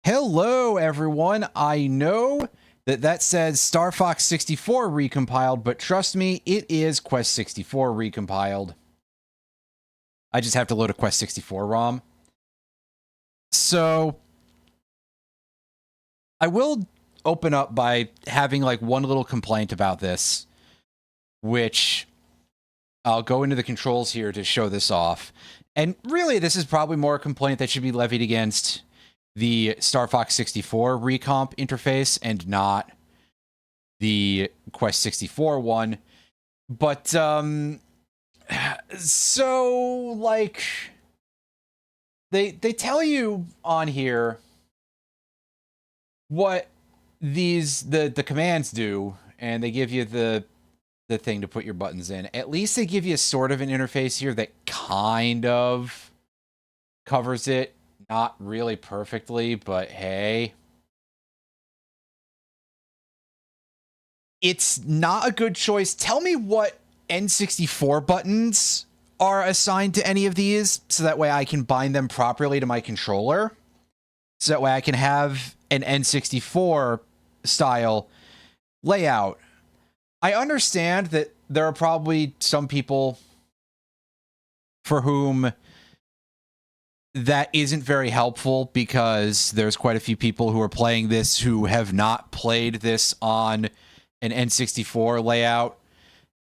Hello, everyone. I know that says Star Fox 64 recompiled, but trust me, it is Quest 64 recompiled. I just have to load a Quest 64 ROM. So, I will open up by having like one little complaint about this, which I'll go into the controls here to show this off. And really, this is probably more a complaint that should be levied against the Star Fox 64 recomp interface and not the Quest 64 one. But, so, like, they tell you on here what the commands do, and they give you the thing to put your buttons in. At least they give you sort of an interface here that kind of covers it. Not really perfectly, but hey. It's not a good choice. Tell me what N64 buttons are assigned to any of these, so that way I can bind them properly to my controller. So that way I can have an N64 style layout. I understand that there are probably some people for whom that isn't very helpful, because there's quite a few people who are playing this who have not played this on an N64 layout,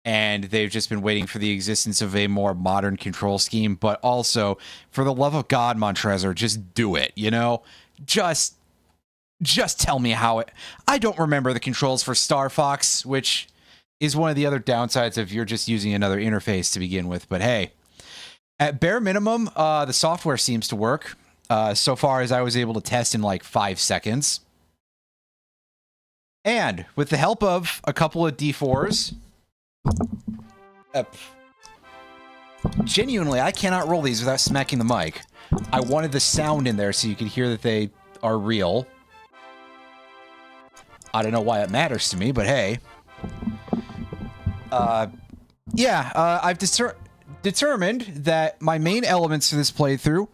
and they've just been waiting for the existence of a more modern control scheme. But also, for the love of God, Montrezor, just do it, you know? Just tell me how it... I don't remember the controls for Star Fox, which is one of the other downsides of you're just using another interface to begin with, but hey. At bare minimum, the software seems to work. So far as I was able to test in like 5 seconds. And with the help of a couple of D4s, genuinely, I cannot roll these without smacking the mic. I wanted the sound in there so you could hear that they are real. I don't know why it matters to me, but hey. I've determined that my main elements for this playthrough,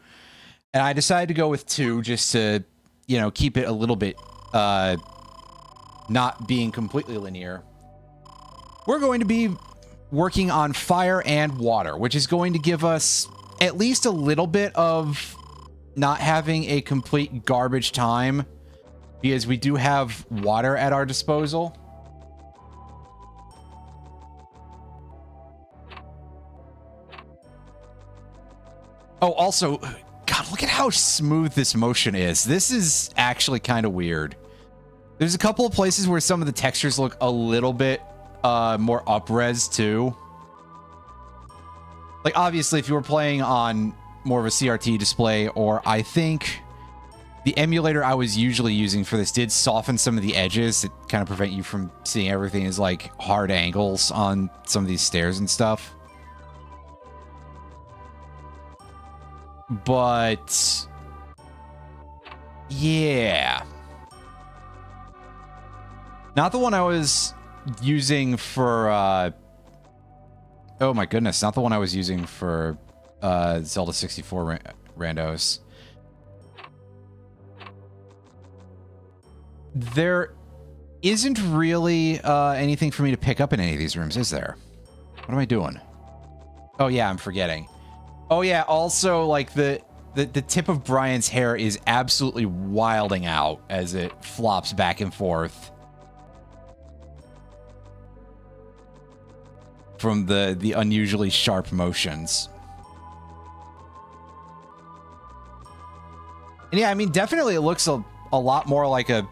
and I decided to go with 2 just to, you know, keep it a little bit not being completely linear. We're going to be working on fire and water, which is going to give us at least a little bit of not having a complete garbage time, because we do have water at our disposal. Oh, also, God, look at how smooth this motion is. This is actually kind of weird. There's a couple of places where some of the textures look a little bit more up-res, too. Like, obviously, if you were playing on more of a CRT display, or I think the emulator I was usually using for this did soften some of the edges that kind of prevent you from seeing everything as, like, hard angles on some of these stairs and stuff. But yeah, not the one I was using for oh my goodness, not the one I was using for Zelda 64 randos. There isn't really anything for me to pick up in any of these rooms, is there? What am I doing? Oh yeah, I'm forgetting. Oh yeah, also, like, the tip of Brian's hair is absolutely wilding out as it flops back and forth from the unusually sharp motions. And yeah, I mean, definitely it looks a lot more like a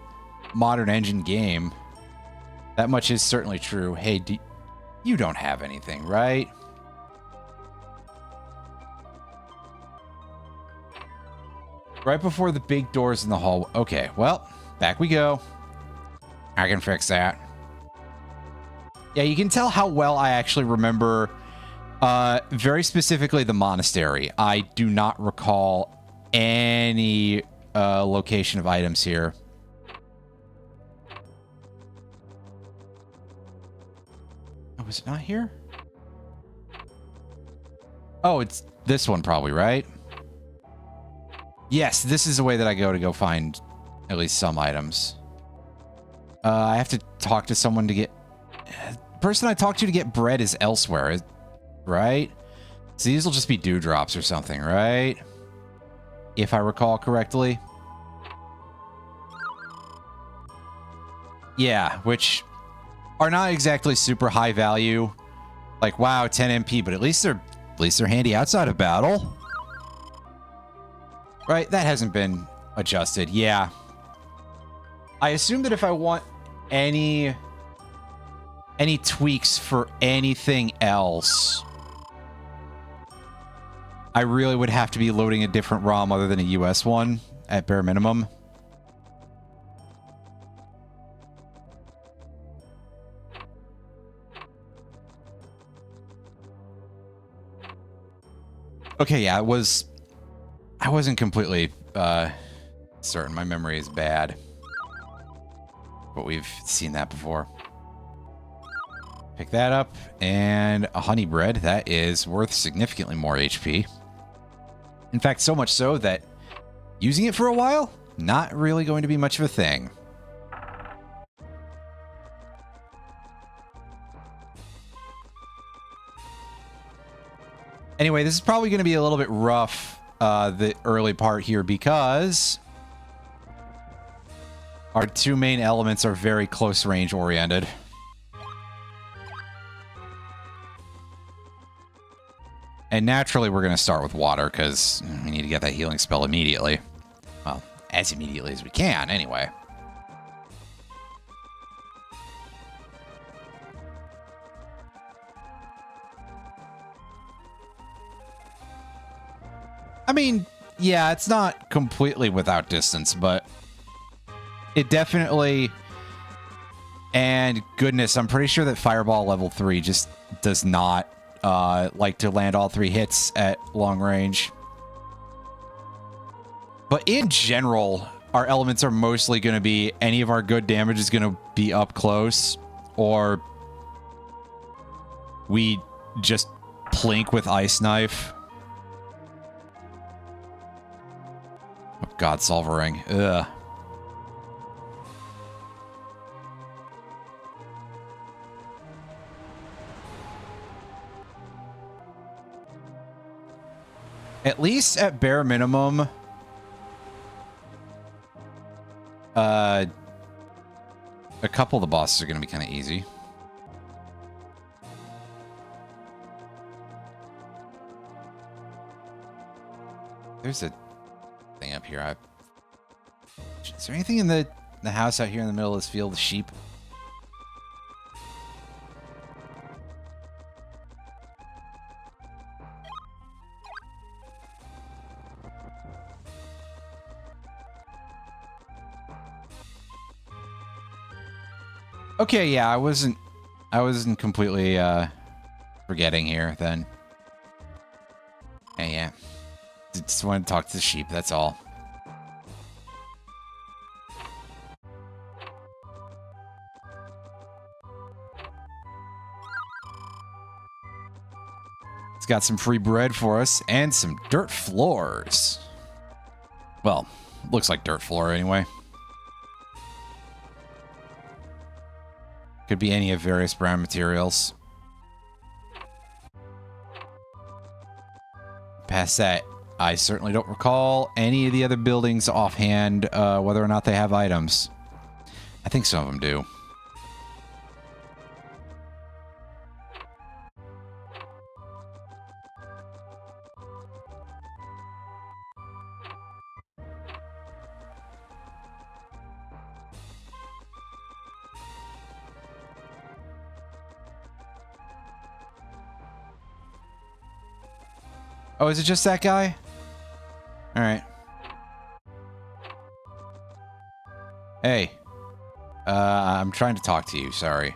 modern engine game. That much is certainly true. Hey, you don't have anything, right? Right before the big doors in the hall. Okay, well, back we go. I can fix that. Yeah, you can tell how well I actually remember very specifically the monastery. I do not recall any location of items here. Oh, was it not here? Oh, it's this one probably, right? Yes, this is the way that I go to find At least some items. I have to talk to someone to get... The person I talked to get bread is elsewhere, right? So these will just be dewdrops or something, right? If I recall correctly. Yeah, which are not exactly super high value. Like, wow, 10 MP, but at least they're handy outside of battle. Right? That hasn't been adjusted. Yeah. I assume that if I want any tweaks for anything else, I really would have to be loading a different ROM other than a US one at bare minimum. Okay, yeah, I wasn't completely certain. My memory is bad. But we've seen that before. Pick that up, and a honey bread. That is worth significantly more HP. In fact, so much so that using it for a while, not really going to be much of a thing. Anyway, this is probably going to be a little bit rough, the early part here, because our two main elements are very close range oriented. And naturally, we're going to start with water, because we need to get that healing spell immediately. Well, as immediately as we can, anyway. I mean, yeah, it's not completely without distance, but it definitely... And goodness, I'm pretty sure that Fireball level 3 just does not like to land all 3 hits at long range. But in general, our elements are mostly going to be any of our good damage is going to be up close, or we just plink with Ice Knife. Oh, God, Solver Ring. Ugh. At least at bare minimum, a couple of the bosses are going to be kind of easy. There's a thing up here. Is there anything in the house out here in the middle of this field of sheep? Okay, yeah, I wasn't completely forgetting here then. Hey, yeah. Just wanted to talk to the sheep, that's all. It's got some free bread for us and some dirt floors. Well, looks like dirt floor anyway. Could be any of various brown materials. Past that, I certainly don't recall any of the other buildings offhand, whether or not they have items. I think some of them do. Oh, is it just that guy? All right. Hey. I'm trying to talk to you, sorry.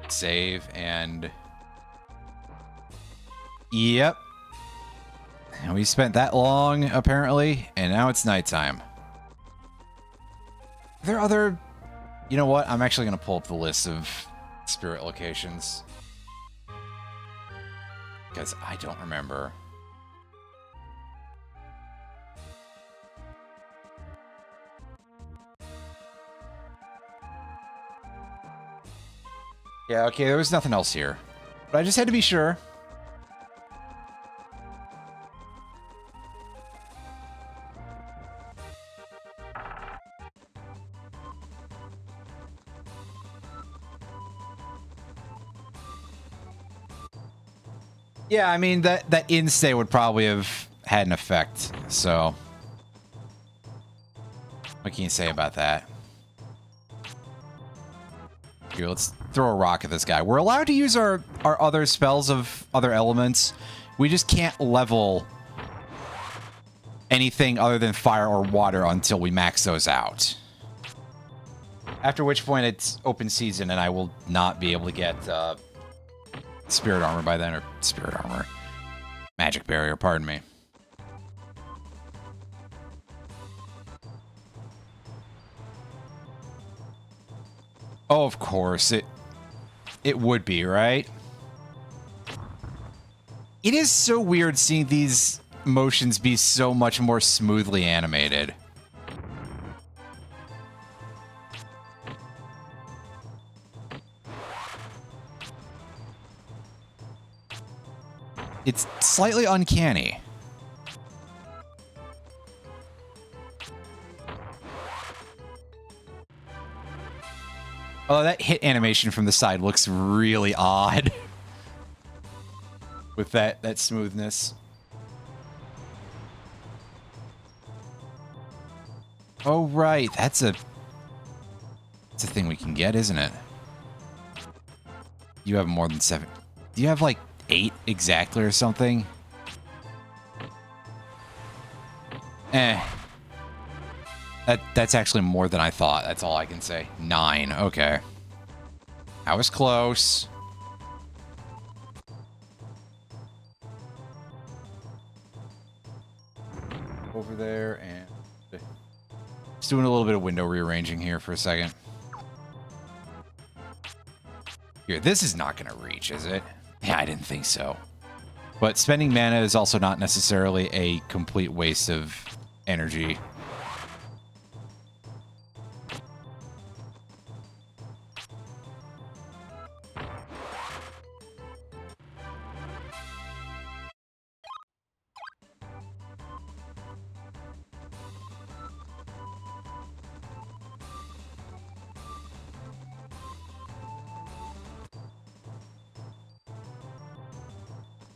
Save and Yep. And we spent that long, apparently, and now it's nighttime. Are there other... You know what? I'm actually going to pull up the list of spirit locations. Because I don't remember. Yeah, okay, there was nothing else here. But I just had to be sure. Yeah, I mean, that in-stay would probably have had an effect, so... What can you say about that? Here, let's throw a rock at this guy. We're allowed to use our other spells of other elements. We just can't level anything other than fire or water until we max those out. After which point it's open season and I will not be able to get spirit armor by then, or spirit armor. Magic barrier, pardon me. Oh, of course. It would be, right? It is so weird seeing these motions be so much more smoothly animated. It's slightly uncanny. Oh, that hit animation from the side looks really odd. With that smoothness. Oh, right. That's a thing we can get, isn't it? You have more than 7. Do you have like 8 exactly or something? That's actually more than I thought. That's all I can say. 9. Okay. I was close. Over there, and just doing a little bit of window rearranging here for a second. Here, this is not going to reach, is it? Yeah, I didn't think so. But spending mana is also not necessarily a complete waste of energy.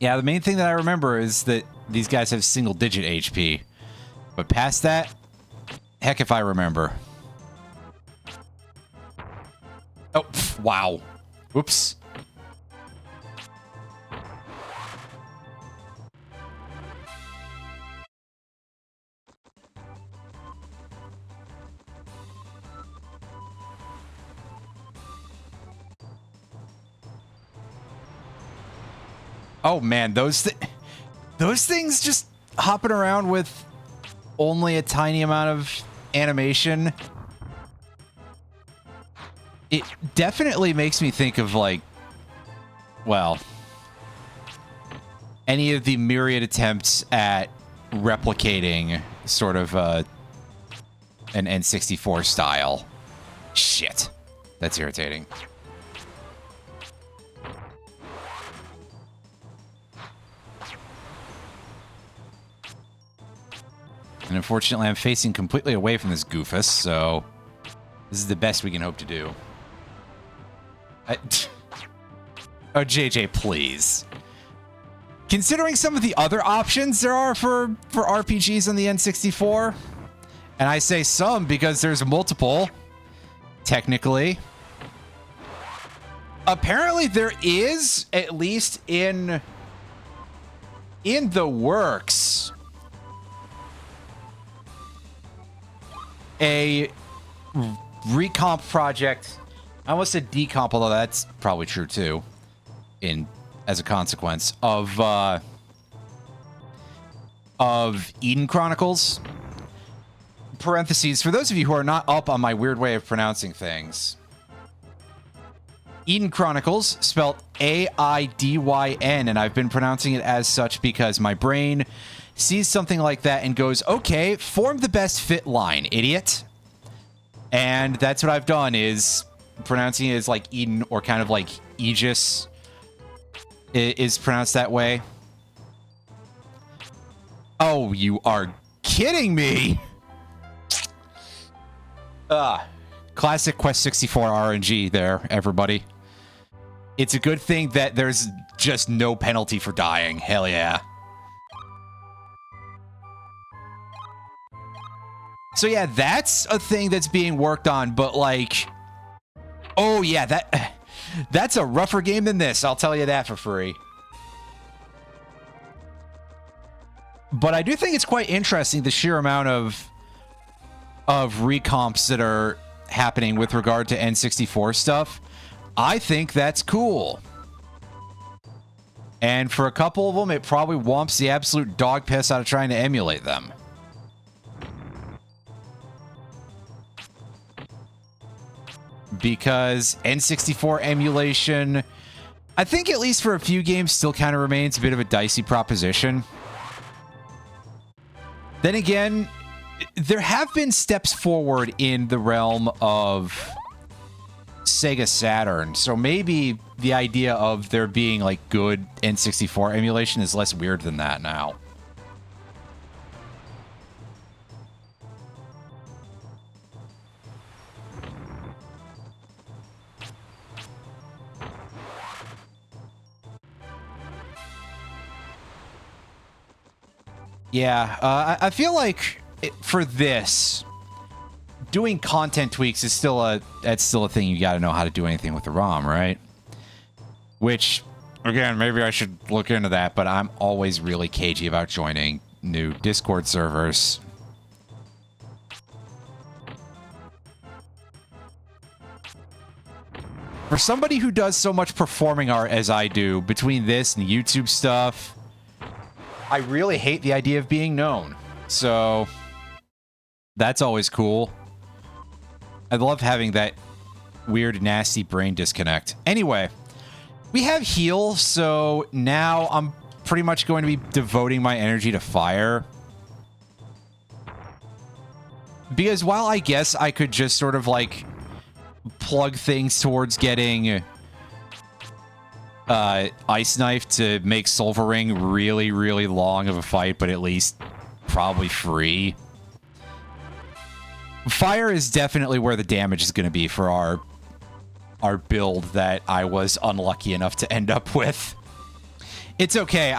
Yeah, the main thing that I remember is that these guys have single-digit HP. But past that, heck if I remember. Oh, wow. Oops. Oh man, those things just hopping around with only a tiny amount of animation. It definitely makes me think of like, well, any of the myriad attempts at replicating sort of an N64 style. Shit. That's irritating. And unfortunately, I'm facing completely away from this goofus, so this is the best we can hope to do. Oh, JJ, please. Considering some of the other options there are for RPGs on the N64, and I say some because there's multiple, technically. Apparently there is, at least in the works, a recomp project. I almost said decomp, although that's probably true too, in as a consequence of Eden Chronicles. Parentheses, for those of you who are not up on my weird way of pronouncing things. Eden Chronicles, spelled A-I-D-Y-N, and I've been pronouncing it as such because my brain sees something like that and goes, okay, form the best fit line, idiot. And that's what I've done, is pronouncing it as like Eden, or kind of like Aegis is pronounced that way. Oh, you are kidding me! Classic Quest 64 RNG there, everybody. It's a good thing that there's just no penalty for dying. Hell yeah. So yeah, that's a thing that's being worked on, but like... Oh yeah, that's a rougher game than this, I'll tell you that for free. But I do think it's quite interesting, the sheer amount of recomps that are happening with regard to N64 stuff. I think that's cool. And for a couple of them, it probably whomps the absolute dog piss out of trying to emulate them. Because N64 emulation, I think at least for a few games, still kind of remains a bit of a dicey proposition. Then again, there have been steps forward in the realm of Sega Saturn, so maybe the idea of there being like good N64 emulation is less weird than that now. Yeah, I feel like for this, doing content tweaks is that's still a thing. You got to know how to do anything with the ROM, right? Which, again, maybe I should look into that, but I'm always really cagey about joining new Discord servers. For somebody who does so much performing art as I do, between this and YouTube stuff, I really hate the idea of being known. So that's always cool. I love having that weird, nasty brain disconnect. Anyway, we have heal, so now I'm pretty much going to be devoting my energy to fire. Because while I guess I could just sort of like plug things towards getting Ice Knife to make Silver Ring really, really long of a fight, but at least probably free. Fire is definitely where the damage is going to be for our build that I was unlucky enough to end up with. It's okay.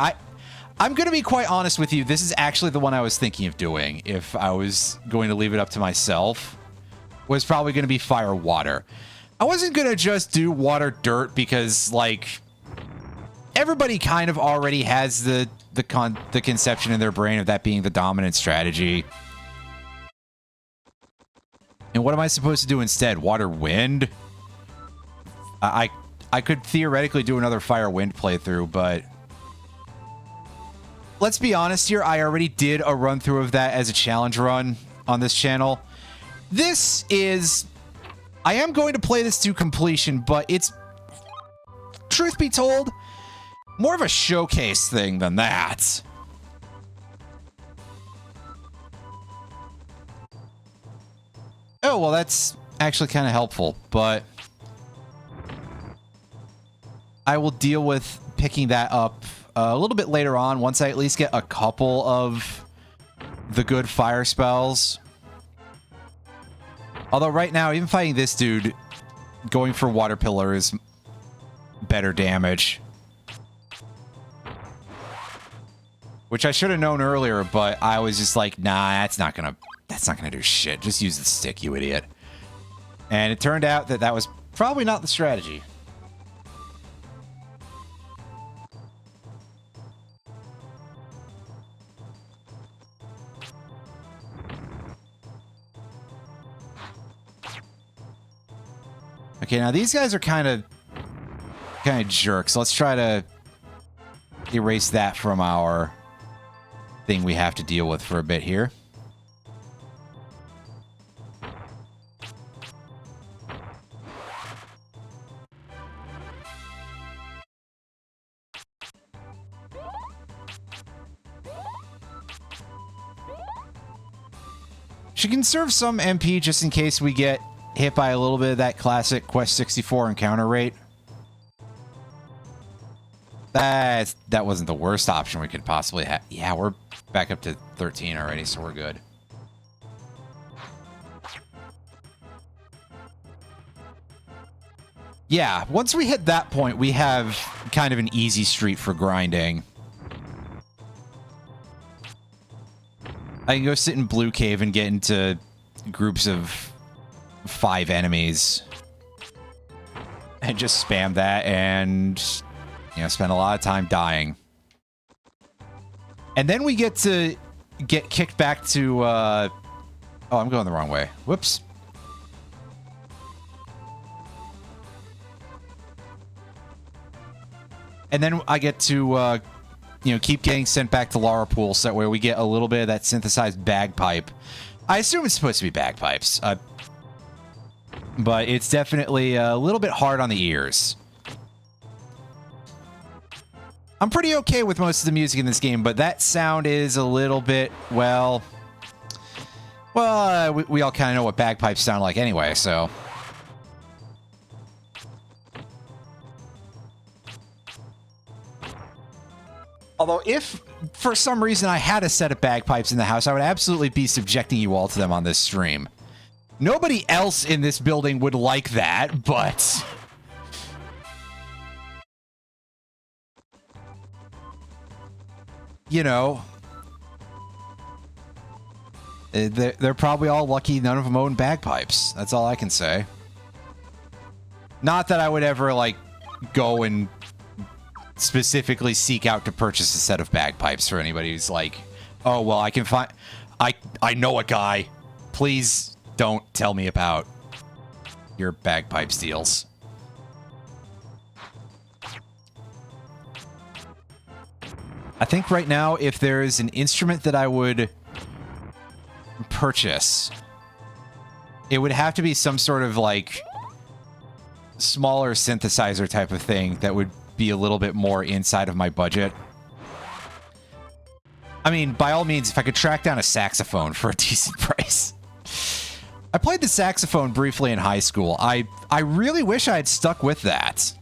I'm going to be quite honest with you. This is actually the one I was thinking of doing if I was going to leave it up to myself. Was probably going to be Fire Water. I wasn't going to just do Water Dirt because, like, everybody kind of already has the conception in their brain of that being the dominant strategy. And what am I supposed to do instead? Water Wind? I could theoretically do another Fire Wind playthrough, but let's be honest here. I already did a run through of that as a challenge run on this channel. This is... I am going to play this to completion, but it's, truth be told, more of a showcase thing than that. Oh, well, that's actually kind of helpful, but I will deal with picking that up a little bit later on once I at least get a couple of the good fire spells. Although right now, even fighting this dude, going for Water Pillar is better damage. Which I should have known earlier, but I was just like, nah, that's not gonna do shit. Just use the stick, you idiot. And it turned out that that was probably not the strategy. Okay, now these guys are kind of jerks. Let's try to erase that from our thing we have to deal with for a bit here. Should conserve some MP just in case we get hit by a little bit of that classic Quest 64 encounter rate. That wasn't the worst option we could possibly have. Yeah, we're back up to 13 already, so we're good. Yeah, once we hit that point, we have kind of an easy street for grinding. I can go sit in Blue Cave and get into groups of 5 enemies. And just spam that and, you know, spend a lot of time dying. And then we get to get kicked back to, oh, I'm going the wrong way. Whoops. And then I get to, you know, keep getting sent back to Lara Pool, so that way we get a little bit of that synthesized bagpipe. I assume it's supposed to be bagpipes. But it's definitely a little bit hard on the ears. I'm pretty okay with most of the music in this game, but that sound is a little bit, well, we all kind of know what bagpipes sound like anyway, so. Although if, for some reason, I had a set of bagpipes in the house, I would absolutely be subjecting you all to them on this stream. Nobody else in this building would like that, but... You know... They're probably all lucky none of them own bagpipes. That's all I can say. Not that I would ever, like, go and specifically seek out to purchase a set of bagpipes for anybody who's like, oh, well, I can find... I know a guy. Please don't tell me about your bagpipe steals. I think right now, if there is an instrument that I would purchase, it would have to be some sort of, like, smaller synthesizer type of thing that would be a little bit more inside of my budget. I mean, by all means, if I could track down a saxophone for a decent price. I played the saxophone briefly in high school. I really wish I had stuck with that.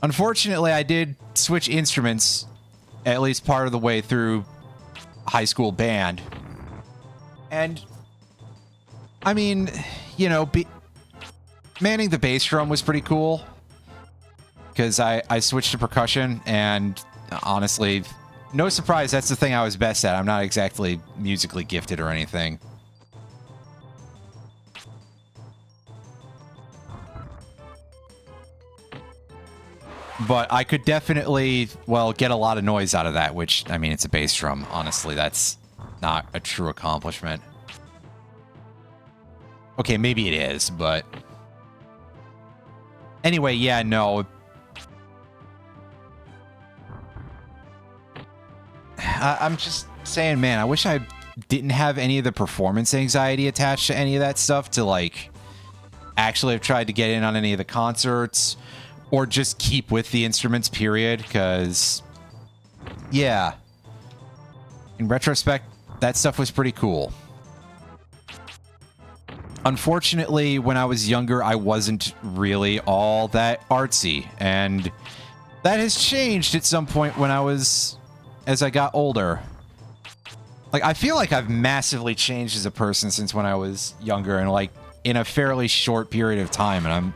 Unfortunately, I did switch instruments at least part of the way through high school band. And, I mean, you know, manning the bass drum was pretty cool. Because I switched to percussion, and honestly, no surprise, that's the thing I was best at. I'm not exactly musically gifted or anything. But I could definitely, well, get a lot of noise out of that, which, I mean, it's a bass drum. Honestly, that's not a true accomplishment. Okay, maybe it is, but... Anyway, yeah, no. I'm just saying, man, I wish I didn't have any of the performance anxiety attached to any of that stuff to, like, actually have tried to get in on any of the concerts or just keep with the instruments, period, because, yeah. In retrospect, that stuff was pretty cool. Unfortunately, when I was younger, I wasn't really all that artsy, and that has changed at some point when I was... as I got older. Like, I feel like I've massively changed as a person since when I was younger, and, like, in a fairly short period of time, and I'm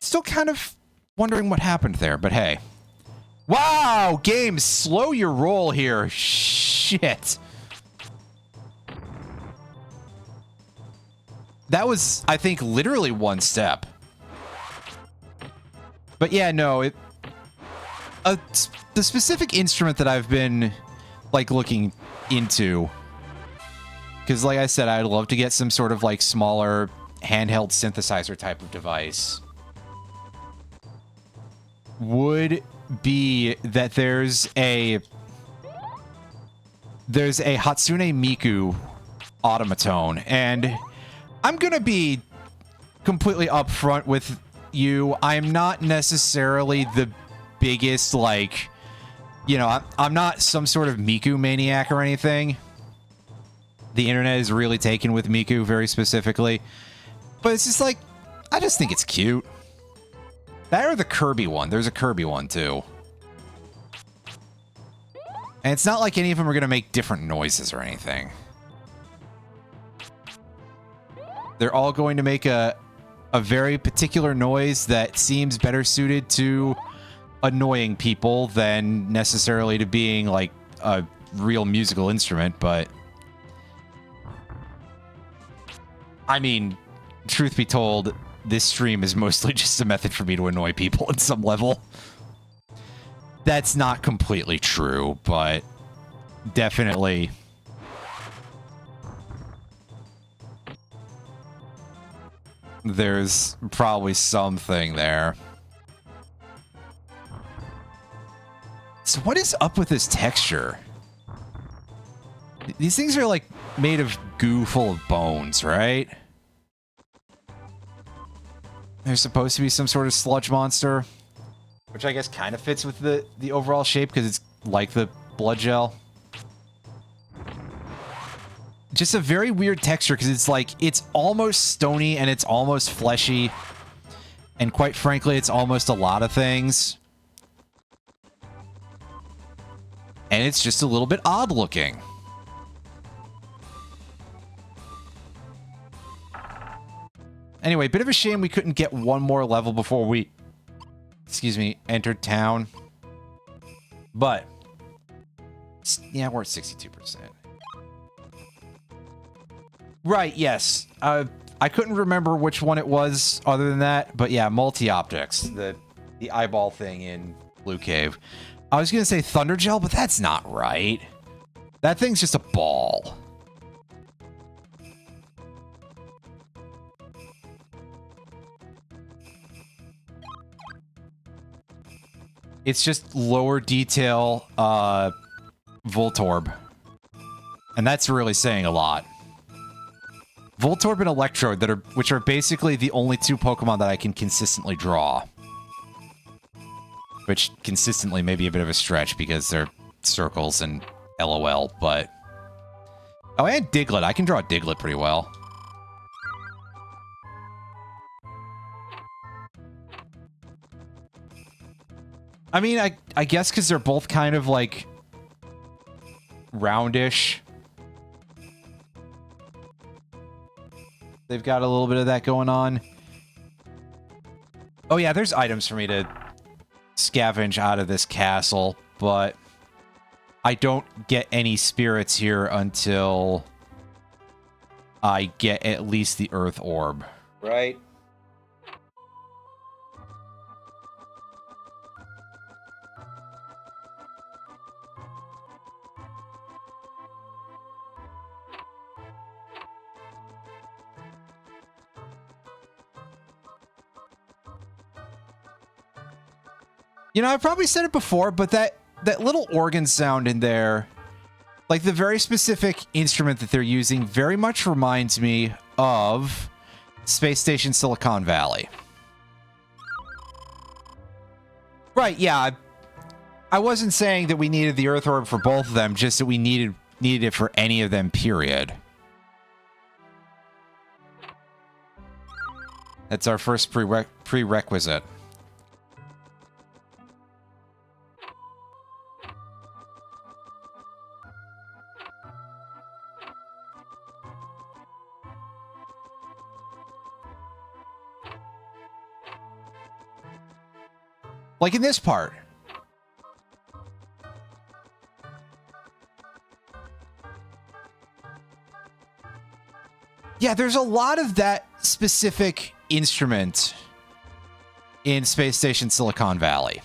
still kind of wondering what happened there, but hey. Wow! Game, slow your roll here. Shit. That was, I think, literally one step. But yeah, no, the specific instrument that I've been, like, looking into, because, like I said, I'd love to get some sort of, like, smaller handheld synthesizer type of device. would be that there's a Hatsune Miku automaton, and I'm gonna be completely upfront with you. I'm not necessarily the biggest, like, you know, I'm not some sort of Miku maniac or anything. The internet is really taken with Miku very specifically, but it's just like, I just think it's cute. That or the Kirby one. There's a Kirby one too. And it's not like any of them are going to make different noises or anything. They're all going to make a very particular noise that seems better suited to annoying people than necessarily to being like a real musical instrument, but I mean, truth be told, this stream is mostly just a method for me to annoy people at some level. That's not completely true, but definitely. There's probably something there. So what is up with this texture? These things are like made of goo full of bones, right? There's supposed to be some sort of sludge monster, which I guess kind of fits with the overall shape because it's like the blood gel. Just a very weird texture because it's like, it's almost stony and it's almost fleshy. And quite frankly, it's almost a lot of things. And it's just a little bit odd looking. Anyway, bit of a shame we couldn't get one more level before we, excuse me, entered town. But, yeah, we're at 62%. Right, yes. I couldn't remember which one it was other than that, but yeah, multi-optics, the eyeball thing in Blue Cave. I was going to say Thunder Gel, but that's not right. That thing's just a ball. It's just lower detail Voltorb. And that's really saying a lot. Voltorb and Electrode, which are basically the only two Pokemon that I can consistently draw. Which consistently may be a bit of a stretch because they're circles and LOL, but... Oh, and Diglett. I can draw Diglett pretty well. I mean, I guess because they're both kind of like roundish. They've got a little bit of that going on. Oh yeah, there's items for me to scavenge out of this castle, but I don't get any spirits here until I get at least the Earth Orb. Right? You know, I've probably said it before, but that little organ sound in there, like the very specific instrument that they're using, very much reminds me of Space Station Silicon Valley. Right, yeah. I wasn't saying that we needed the Earth Orb for both of them, just that we needed it for any of them, period. That's our first prerequisite. Like in this part. Yeah, there's a lot of that specific instrument in Space Station Silicon Valley.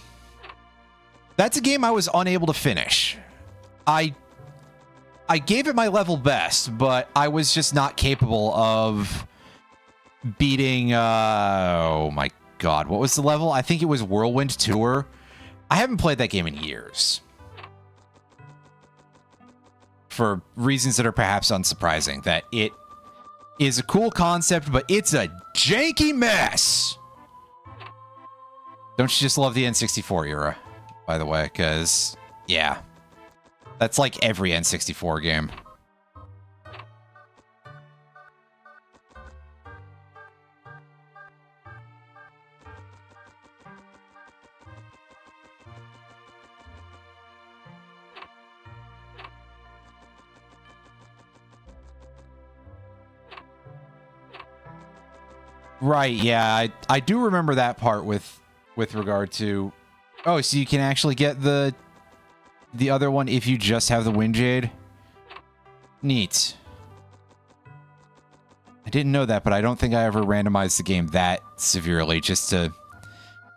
That's a game I was unable to finish. I gave it my level best, but I was just not capable of beating, oh my God, what was the level? I think it was Whirlwind Tour. I haven't played that game in years. For reasons that are perhaps unsurprising. That it is a cool concept, but it's a janky mess. Don't you just love the N64 era, by the way? Because, yeah. That's like every N64 game. Right, yeah, I do remember that part with regard to... Oh, so you can actually get the other one if you just have the Wind Jade? Neat. I didn't know that, but I don't think I ever randomized the game that severely, just to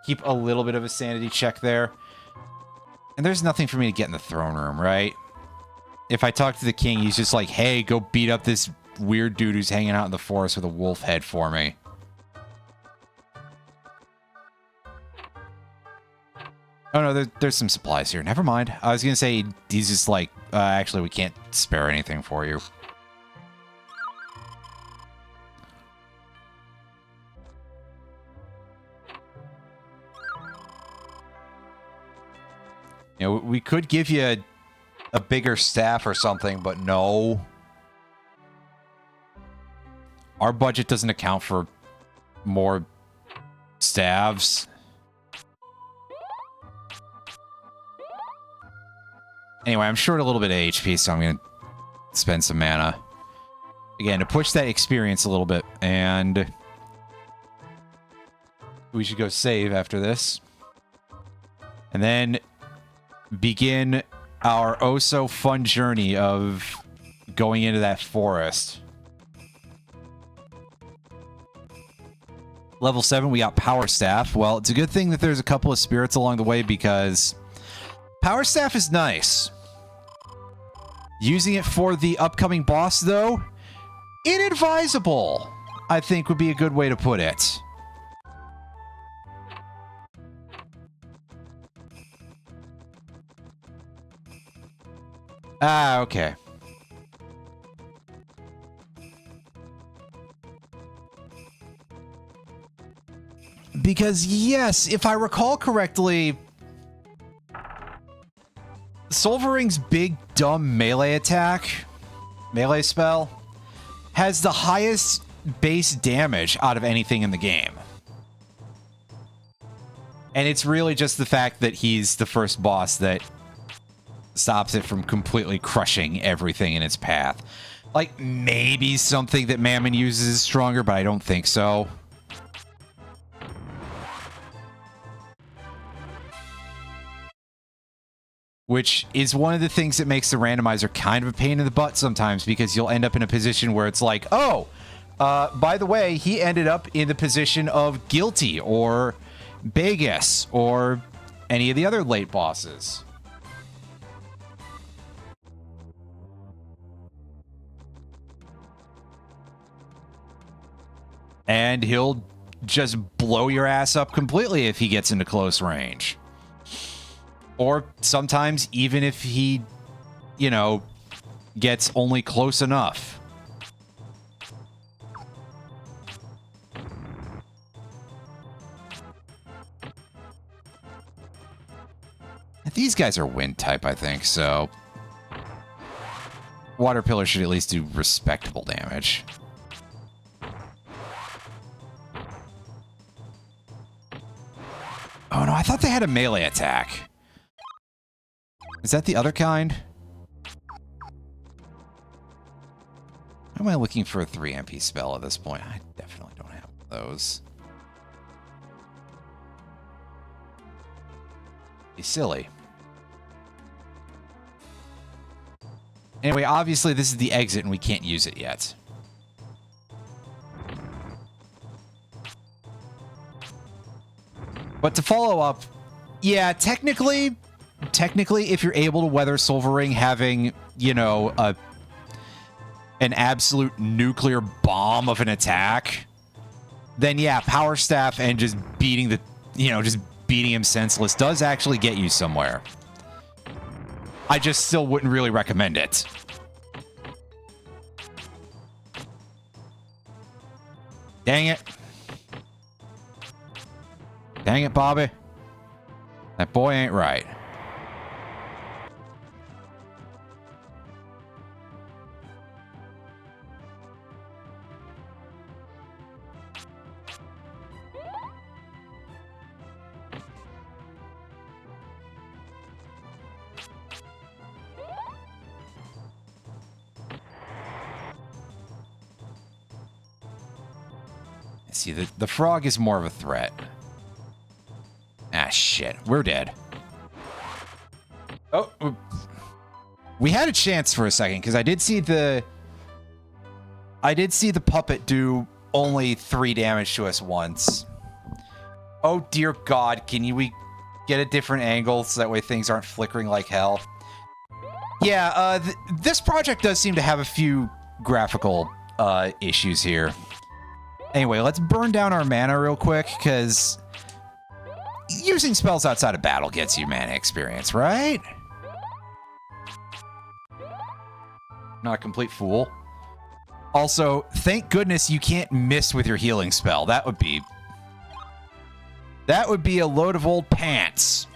keep a little bit of a sanity check there. And there's nothing for me to get in the throne room, right? If I talk to the king, he's just like, hey, go beat up this weird dude who's hanging out in the forest with a wolf head for me. Oh, no, there's some supplies here. Never mind. I was going to say, he's just like, actually, we can't spare anything for you. You know, we could give you a bigger staff or something, but no. Our budget doesn't account for more staves. Anyway, I'm short a little bit of HP, so I'm going to spend some mana. Again, to push that experience a little bit. And we should go save after this. And then begin our oh-so-fun journey of going into that forest. Level 7, we got Power Staff. Well, it's a good thing that there's a couple of spirits along the way, because Power Staff is nice. Using it for the upcoming boss, though, inadvisable, I think would be a good way to put it. Ah, okay. Because, yes, if I recall correctly, Solvering's big, dumb melee attack, melee spell, has the highest base damage out of anything in the game. And it's really just the fact that he's the first boss that stops it from completely crushing everything in its path. Like, maybe something that Mammon uses is stronger, but I don't think so. Which is one of the things that makes the randomizer kind of a pain in the butt sometimes, because you'll end up in a position where it's like, oh, by the way, he ended up in the position of Guilty or Vegas or any of the other late bosses. And he'll just blow your ass up completely if he gets into close range. Or sometimes even if he, you know, gets only close enough. These guys are wind type, I think, so Water Pillar should at least do respectable damage. Oh no, I thought they had a melee attack. Is that the other kind? Why am I looking for a 3 MP spell at this point? I definitely don't have those. Be silly. Anyway, obviously this is the exit and we can't use it yet. But to follow up, yeah, technically, if you're able to weather Silvering having, you know, an absolute nuclear bomb of an attack, then yeah, Power Staff and just beating the, just beating him senseless does actually get you somewhere. I just still wouldn't really recommend it. Dang it. Dang it, Bobby. That boy ain't right. See, the frog is more of a threat. Ah, shit. We're dead. Oh. We had a chance for a second, because I did see the puppet do only 3 damage to us once. Oh, dear God. Can we get a different angle so that way things aren't flickering like hell? Yeah, this project does seem to have a few graphical issues here. Anyway, let's burn down our mana real quick, because using spells outside of battle gets you mana experience, right? Not a complete fool. Also, thank goodness you can't miss with your healing spell. That would be a load of old pants.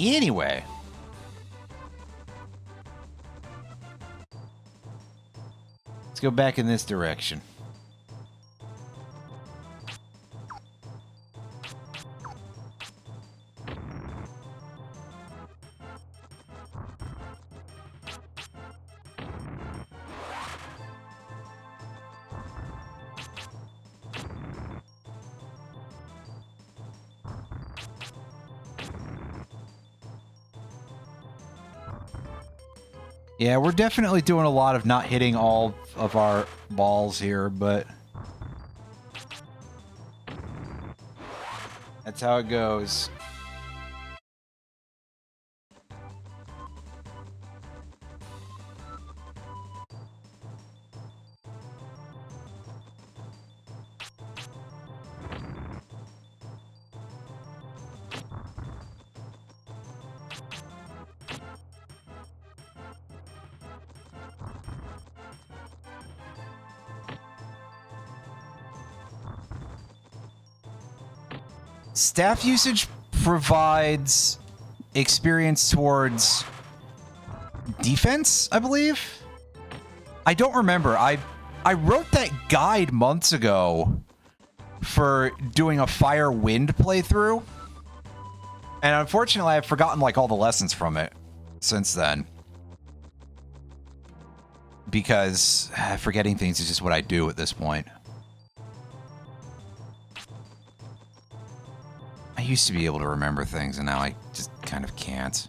Anyway. Let's go back in this direction. Yeah, we're definitely doing a lot of not hitting all of our balls here, but that's how it goes. Staff usage provides experience towards defense, I believe. I don't remember. I wrote that guide months ago for doing a fire wind playthrough. And unfortunately, I've forgotten like all the lessons from it since then. Because forgetting things is just what I do at this point. I used to be able to remember things, and now I just kind of can't.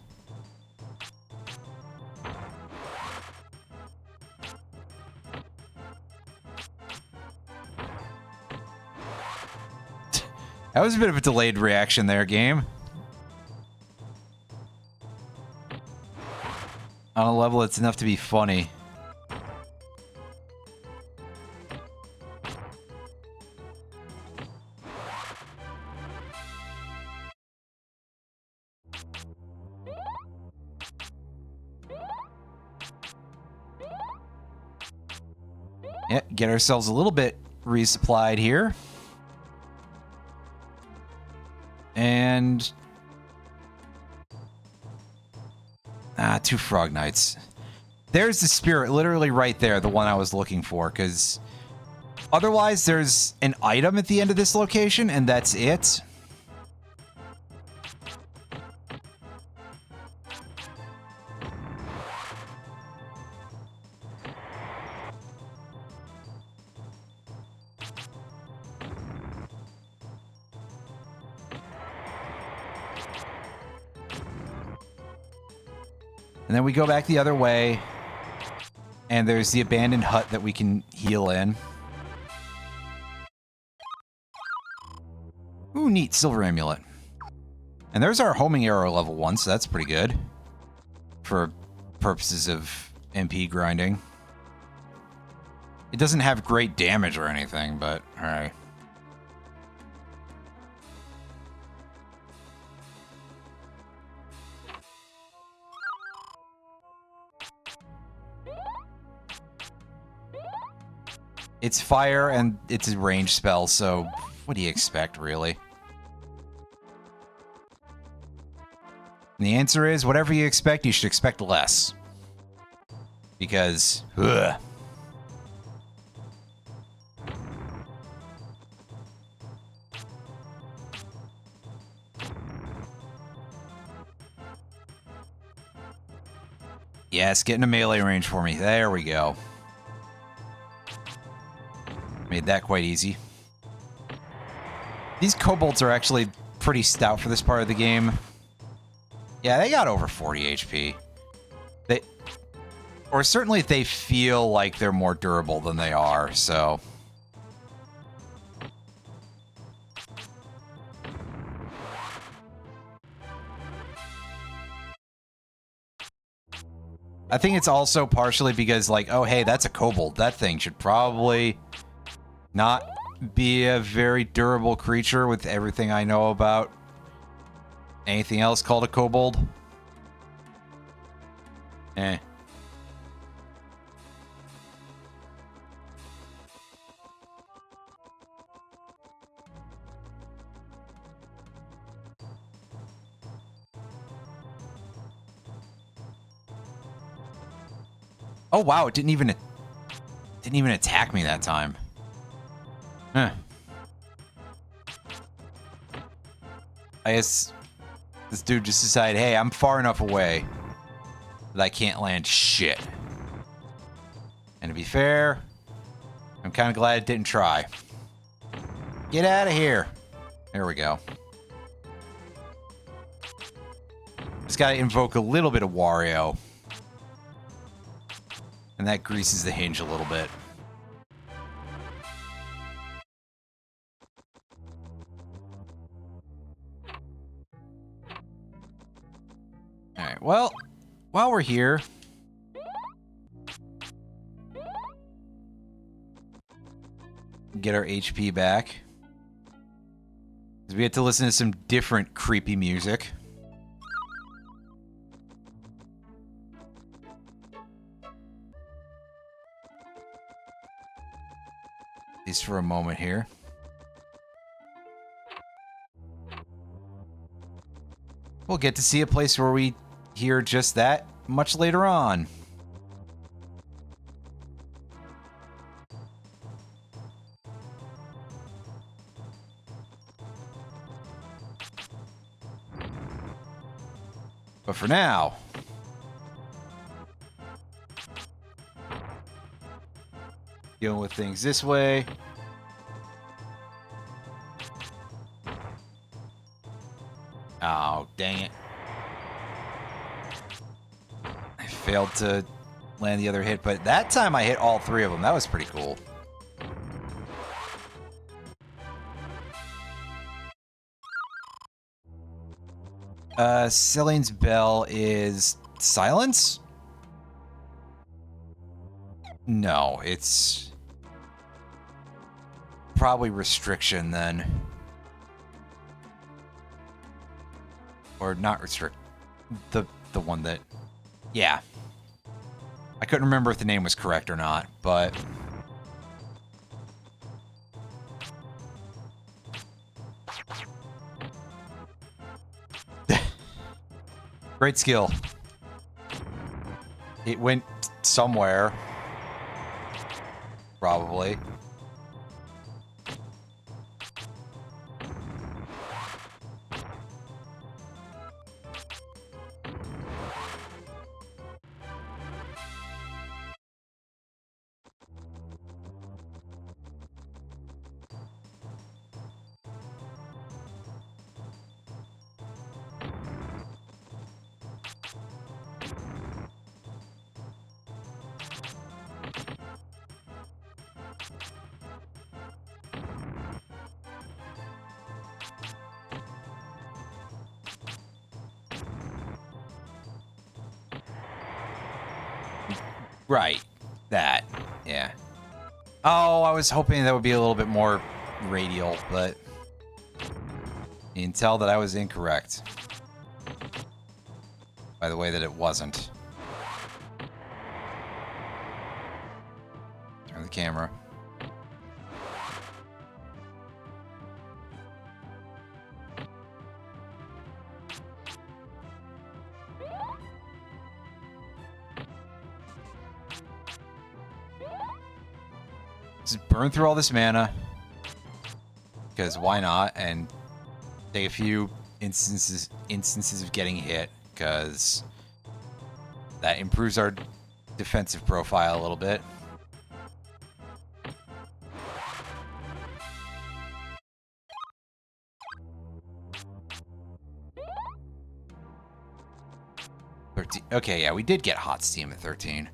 That was a bit of a delayed reaction there, game. On a level it's enough to be funny. Yeah, get ourselves a little bit resupplied here. And... two Frog Knights. There's the spirit, literally right there, the one I was looking for, because otherwise there's an item at the end of this location, and that's it. And then we go back the other way. And there's the abandoned hut that we can heal in. Ooh, neat. Silver amulet. And there's our homing arrow level 1, so that's pretty good. For purposes of MP grinding. It doesn't have great damage or anything, but alright. It's fire and it's a ranged spell, so what do you expect, really? And the answer is, whatever you expect, you should expect less. Because, ugh. Yes, get in a melee range for me. There we go. Made that quite easy. These kobolds are actually pretty stout for this part of the game. Yeah, they got over 40 HP. Or certainly they feel like they're more durable than they are, so... I think it's also partially because, like, oh, hey, that's a kobold. That thing should probably not be a very durable creature with everything I know about anything else called a kobold. Eh. Oh wow, it didn't even attack me that time. Huh. I guess this dude just decided, hey, I'm far enough away that I can't land shit. And to be fair, I'm kind of glad it didn't try. Get out of here. There we go. Just gotta invoke a little bit of Wario. And that greases the hinge a little bit. Alright, well, while we're here... get our HP back. Because we had to listen to some different creepy music. At least for a moment here. We'll get to see a place where we hear just that much later on. But for now... dealing with things this way. Oh, dang it. I failed to land the other hit, but that time I hit all three of them. That was pretty cool. Celine's bell is silence? No, it's probably restriction then. Or not restrict. The one that... yeah. I couldn't remember if the name was correct or not, but... great skill. It went somewhere. Probably. Right. That. Yeah. Oh, I was hoping that would be a little bit more radial, but you can tell that I was incorrect by the way that it wasn't. Turn the camera. Just burn through all this mana, because why not? And take a few instances of getting hit, because that improves our defensive profile a little bit. Okay, yeah, we did get Hot Steam at 13.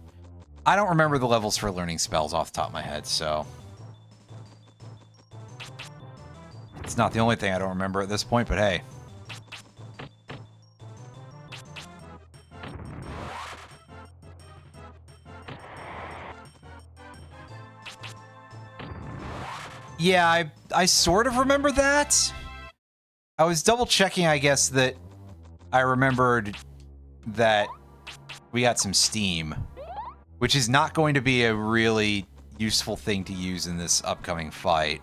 I don't remember the levels for learning spells off the top of my head, so it's not the only thing I don't remember at this point, but hey. Yeah, I sort of remember that. I was double checking, I guess, that I remembered that we got some steam, which is not going to be a really useful thing to use in this upcoming fight.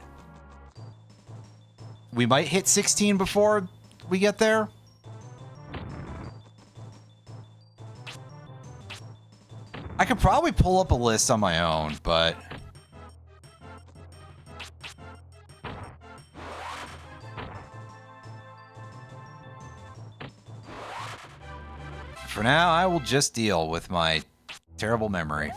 We might hit 16 before we get there. I could probably pull up a list on my own, but for now, I will just deal with my terrible memory.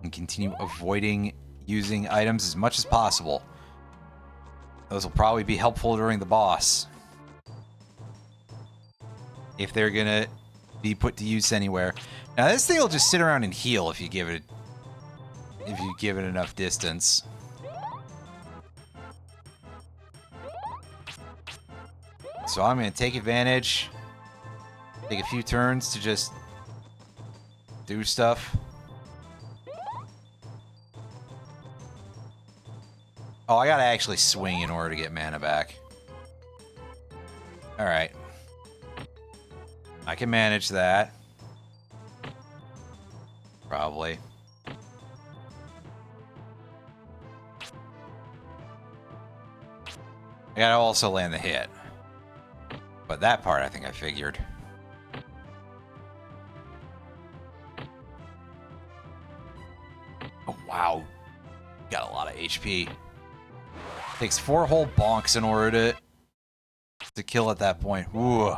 And continue avoiding using items as much as possible. Those will probably be helpful during the boss, if they're gonna be put to use anywhere. Now this thing will just sit around and heal if you give it enough distance. So I'm gonna take advantage, take a few turns to just do stuff. Oh, I gotta actually swing in order to get mana back. Alright. I can manage that. Probably. I gotta also land the hit. But that part I think I figured. Oh, wow. Got a lot of HP. Takes 4 whole bonks in order to kill at that point. Ooh.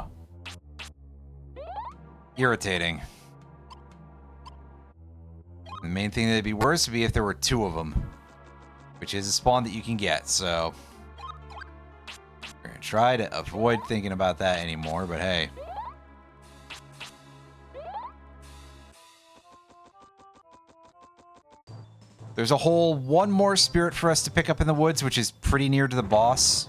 Irritating. The main thing that'd be worse would be if there were 2 of them, which is a spawn that you can get, so we're gonna try to avoid thinking about that anymore, but hey. There's a whole 1 more spirit for us to pick up in the woods, which is pretty near to the boss.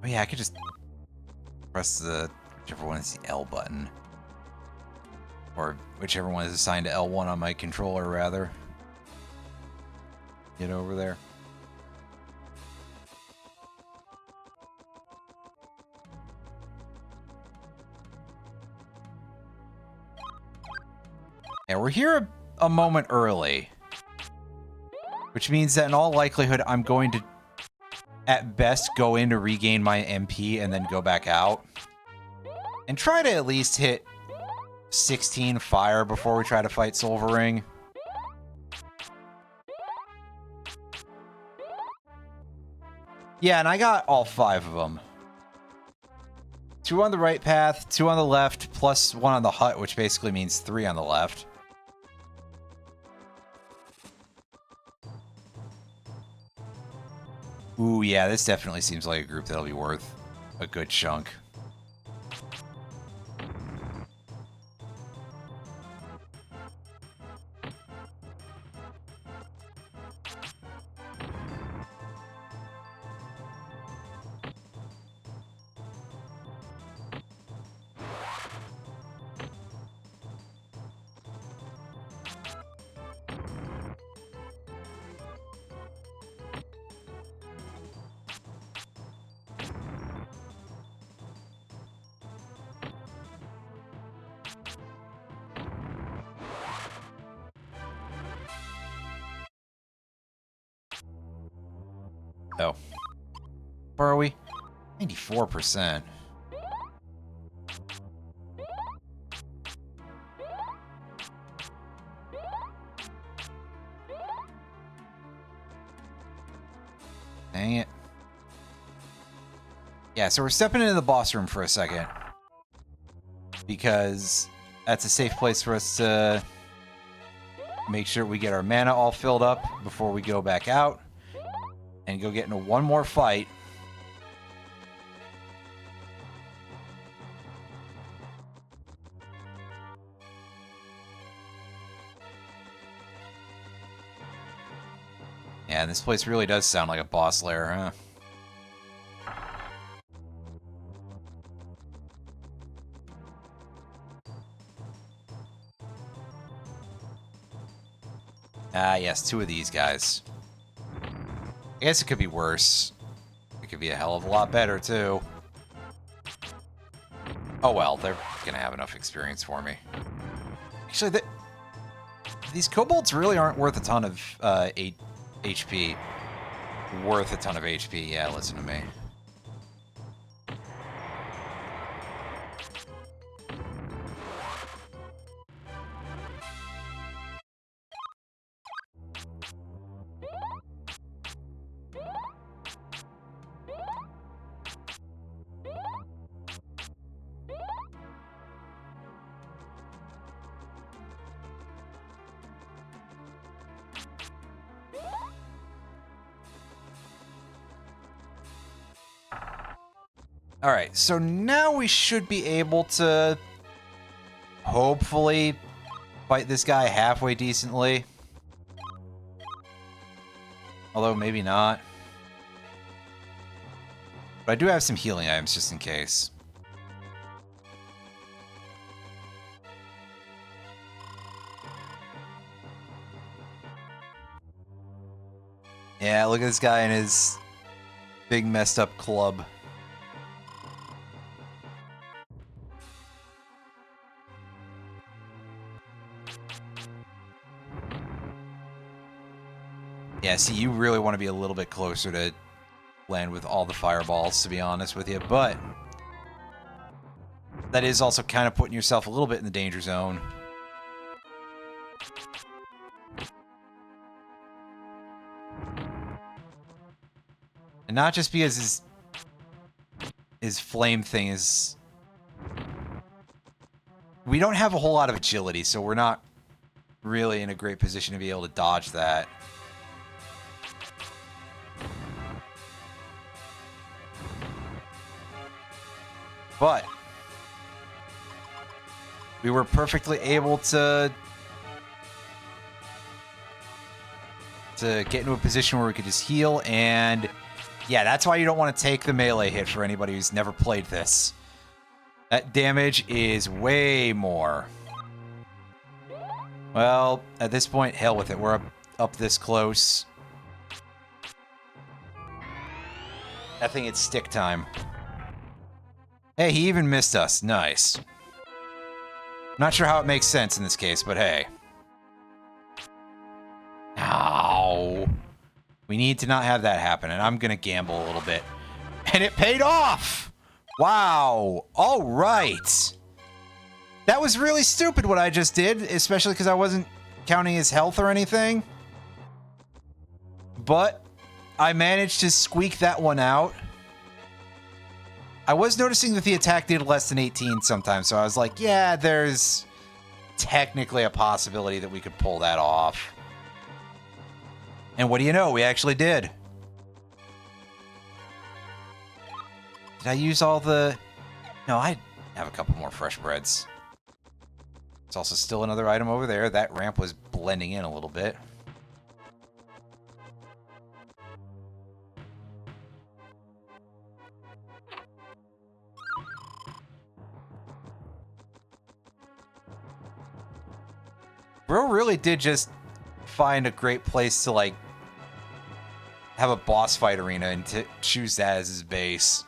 Oh yeah, I could just press the whichever one is the L button. Or whichever one is assigned to L1 on my controller, rather. Get over there. Yeah, we're here a moment early. Which means that in all likelihood, I'm going to, at best, go in to regain my MP and then go back out. And try to at least hit 16 fire before we try to fight Silvering. Yeah, and I got all 5 of them. 2 on the right path, 2 on the left, plus 1 on the hut, which basically means 3 on the left. Ooh, yeah, this definitely seems like a group that'll be worth a good chunk. Oh. Where are we? 94%. Dang it. Yeah, so we're stepping into the boss room for a second. Because that's a safe place for us to make sure we get our mana all filled up before we go back out. And go get into one more fight. Yeah, and this place really does sound like a boss lair, huh? Ah, yes, 2 of these guys. I guess it could be worse. It could be a hell of a lot better, too. Oh well, they're gonna have enough experience for me. Actually, these kobolds really aren't worth a ton of HP. Worth a ton of HP, yeah, listen to me. Alright, so now we should be able to hopefully fight this guy halfway decently. Although, maybe not. But I do have some healing items just in case. Yeah, look at this guy and his big messed up club. Yeah, see, you really want to be a little bit closer to land with all the fireballs, to be honest with you, but that is also kind of putting yourself a little bit in the danger zone. And not just because his flame thing is... We don't have a whole lot of agility, so we're not really in a great position to be able to dodge that. But we were perfectly able to get into a position where we could just heal, and yeah, that's why you don't want to take the melee hit for anybody who's never played this. That damage is way more. Well, at this point, hell with it. We're up this close. I think it's stick time. Hey, he even missed us. Nice. Not sure how it makes sense in this case, but hey. Ow. We need to not have that happen, and I'm gonna gamble a little bit. And it paid off! Wow. All right. That was really stupid what I just did, especially because I wasn't counting his health or anything. But I managed to squeak that one out. I was noticing that the attack did less than 18 sometimes, so I was like, yeah, there's technically a possibility that we could pull that off. And what do you know? We actually did. Did I use all the... No, I have a couple more fresh breads. There's also still another item over there. That ramp was blending in a little bit. Bro really did just find a great place to, like, have a boss fight arena and to choose that as his base.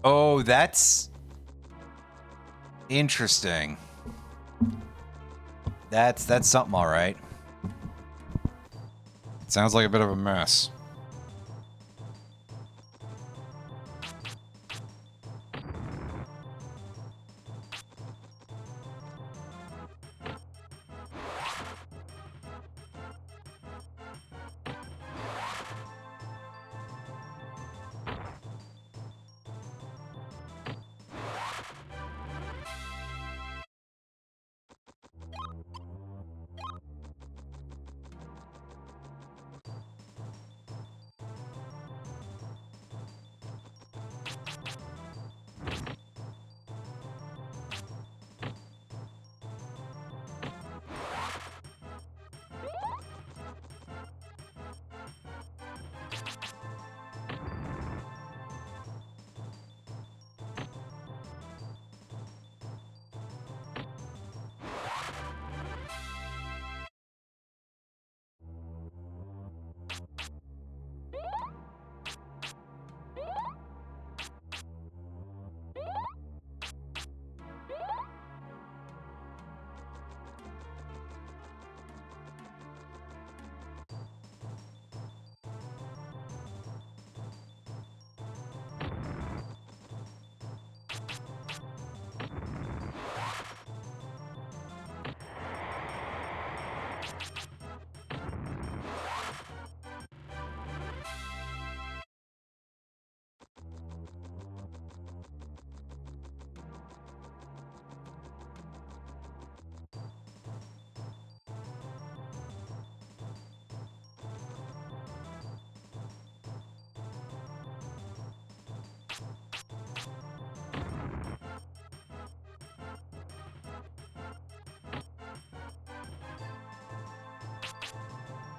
Oh, that's interesting. That's something, all right. It sounds like a bit of a mess.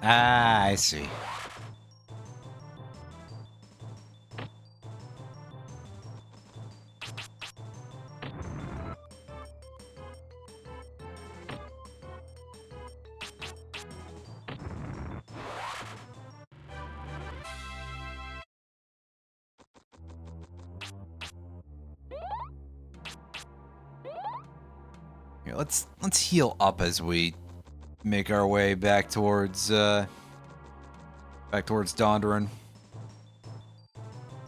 Ah, I see. Here, let's heal up as we make our way back towards Dondaran.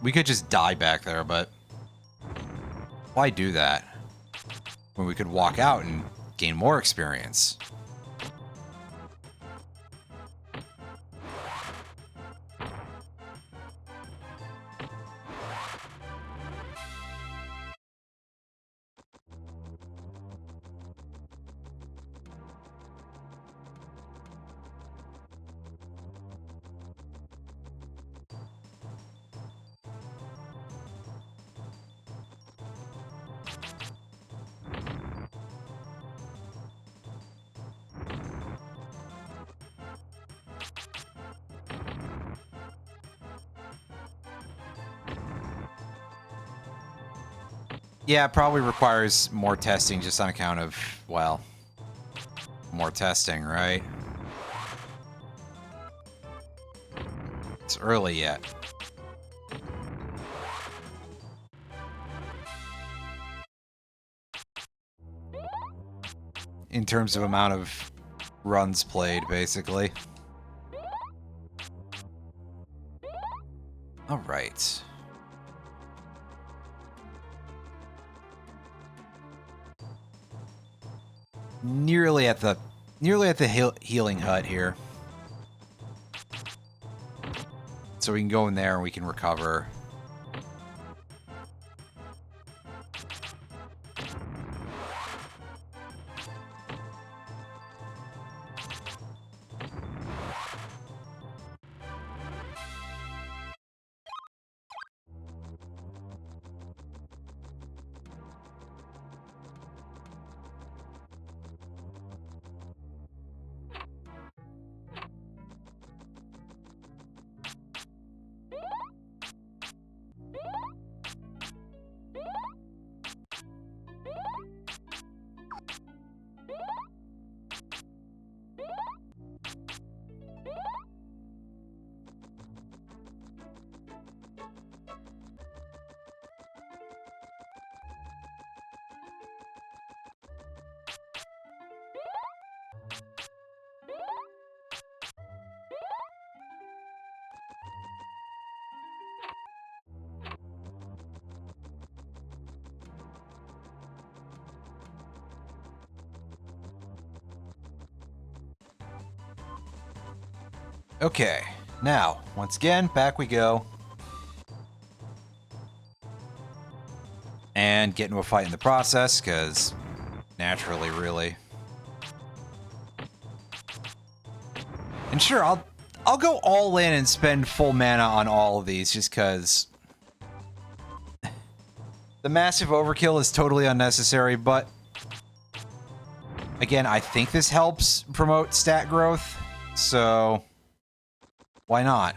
We could just die back there, but why do that when we could walk out and gain more experience? Yeah, it probably requires more testing just on account of, well, more testing, right? It's early yet. In terms of amount of runs played, basically. All right. Nearly at the nearly at the healing hut here. So we can go in there and we can recover. Okay, now, once again, back we go. And get into a fight in the process, because naturally, really. And sure, I'll go all in and spend full mana on all of these, just because the massive overkill is totally unnecessary, but again, I think this helps promote stat growth, so why not?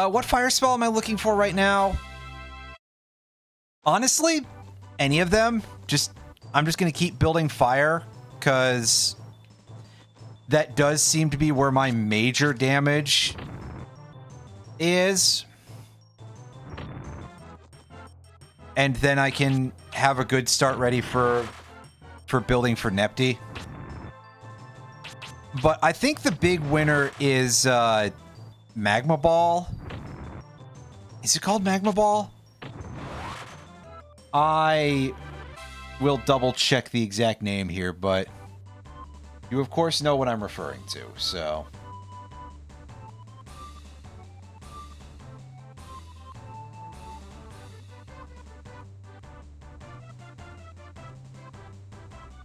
What fire spell am I looking for right now? Honestly, any of them. I'm just going to keep building fire, because that does seem to be where my major damage is. And then I can have a good start ready for building for Nepti. But I think the big winner is Magma Ball. Is it called Magma Ball? I will double check the exact name here, but you of course know what I'm referring to, so.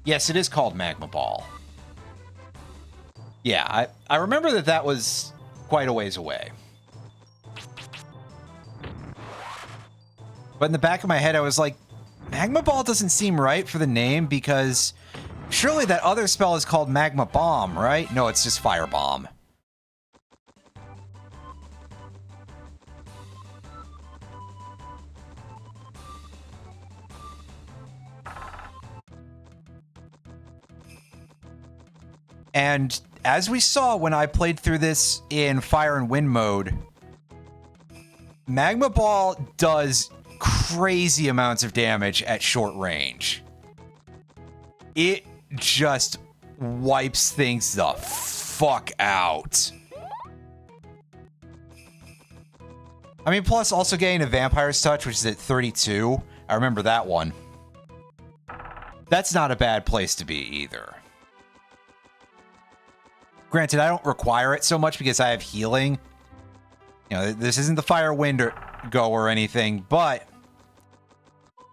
Yes, it is called Magma Ball. Yeah, I remember that was quite a ways away. But in the back of my head, I was like, Magma Ball doesn't seem right for the name, because surely that other spell is called Magma Bomb, right? No, it's just Fire Bomb. And as we saw when I played through this in Fire and Wind mode, Magma Ball does crazy amounts of damage at short range. It just wipes things the fuck out. I mean, plus also getting a Vampire's Touch, which is at 32. I remember that one. That's not a bad place to be either. Granted, I don't require it so much because I have healing. You know, this isn't the Fire Wind or Go or anything, but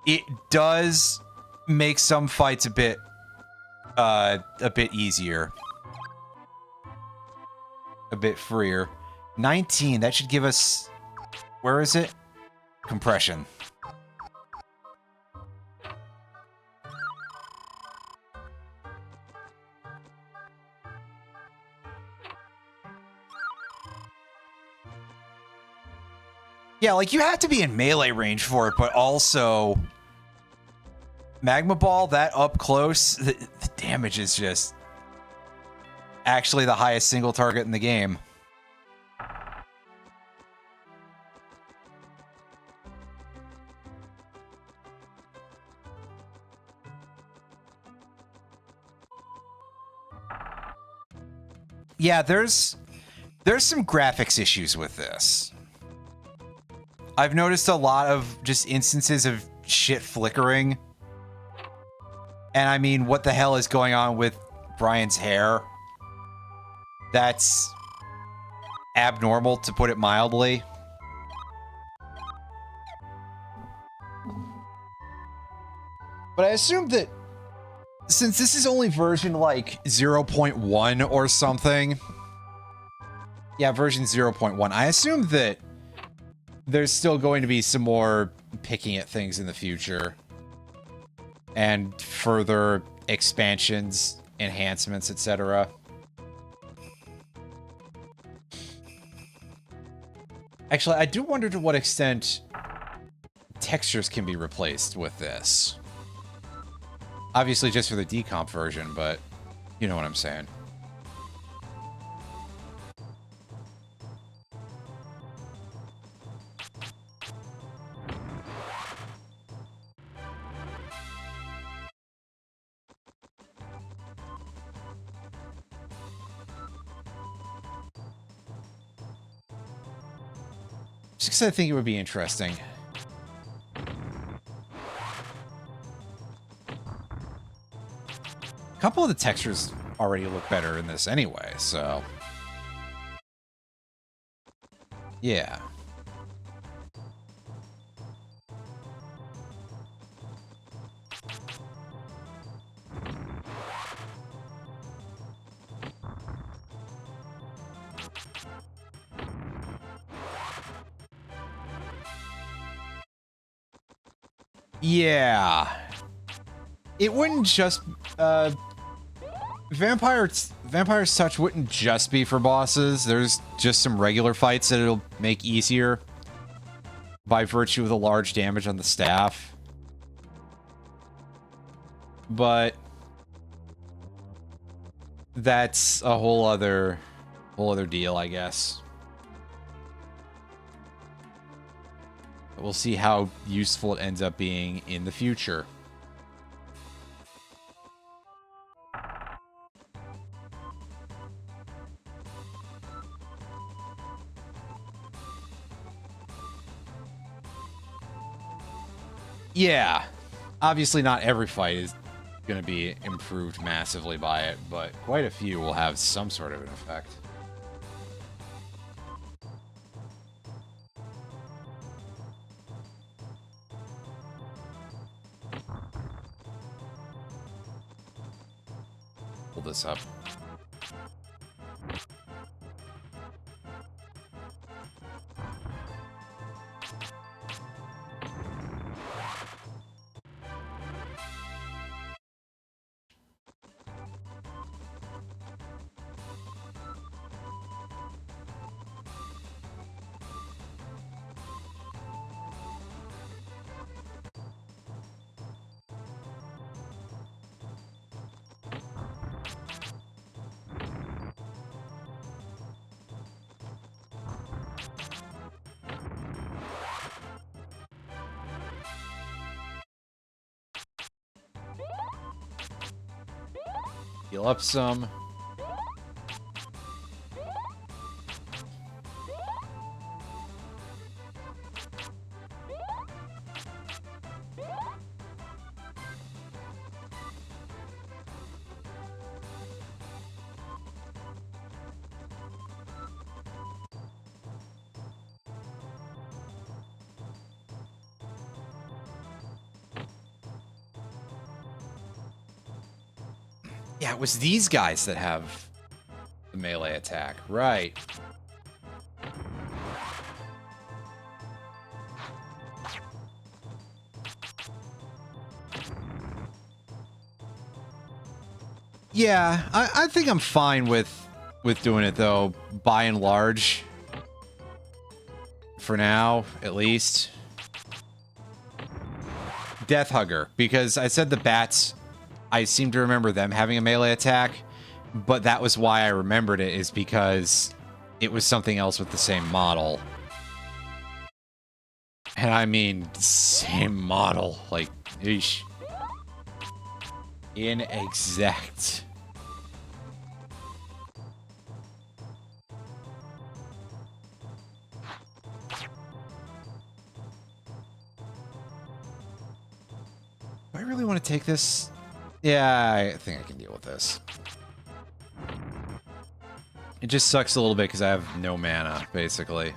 it does make some fights a bit easier. A bit freer. 19, that should give us... Where is it? Compression. Yeah, like, you have to be in melee range for it, but also... Magma Ball, that up close, the damage is just... actually the highest single target in the game. Yeah, there's There's some graphics issues with this. I've noticed a lot of just instances of shit flickering. And I mean, what the hell is going on with Brian's hair? That's abnormal, to put it mildly. But I assume that since this is only version like 0.1 or something. Yeah, version 0.1. I assume that there's still going to be some more picking at things in the future. And further expansions, enhancements, etc. Actually, I do wonder to what extent textures can be replaced with this. Obviously just for the decomp version, but you know what I'm saying. Just because I think it would be interesting. A couple of the textures already look better in this anyway, so... yeah. Yeah. It wouldn't just... Vampire's Touch wouldn't just be for bosses. There's just some regular fights that it'll make easier by virtue of the large damage on the staff. But that's a whole other deal, I guess. We'll see how useful it ends up being in the future. Yeah, obviously not every fight is going to be improved massively by it, but quite a few will have some sort of an effect. Pull this up. Heal up some. Yeah, it was these guys that have the melee attack. Right. Yeah, I think I'm fine with doing it, though, by and large. For now, at least. Death Hugger, because I said the bats... I seem to remember them having a melee attack, but that was why I remembered it, is because it was something else with the same model. And I mean, same model. Like, eesh. Inexact. I really want to take this? Yeah, I think I can deal with this. It just sucks a little bit because I have no mana, basically.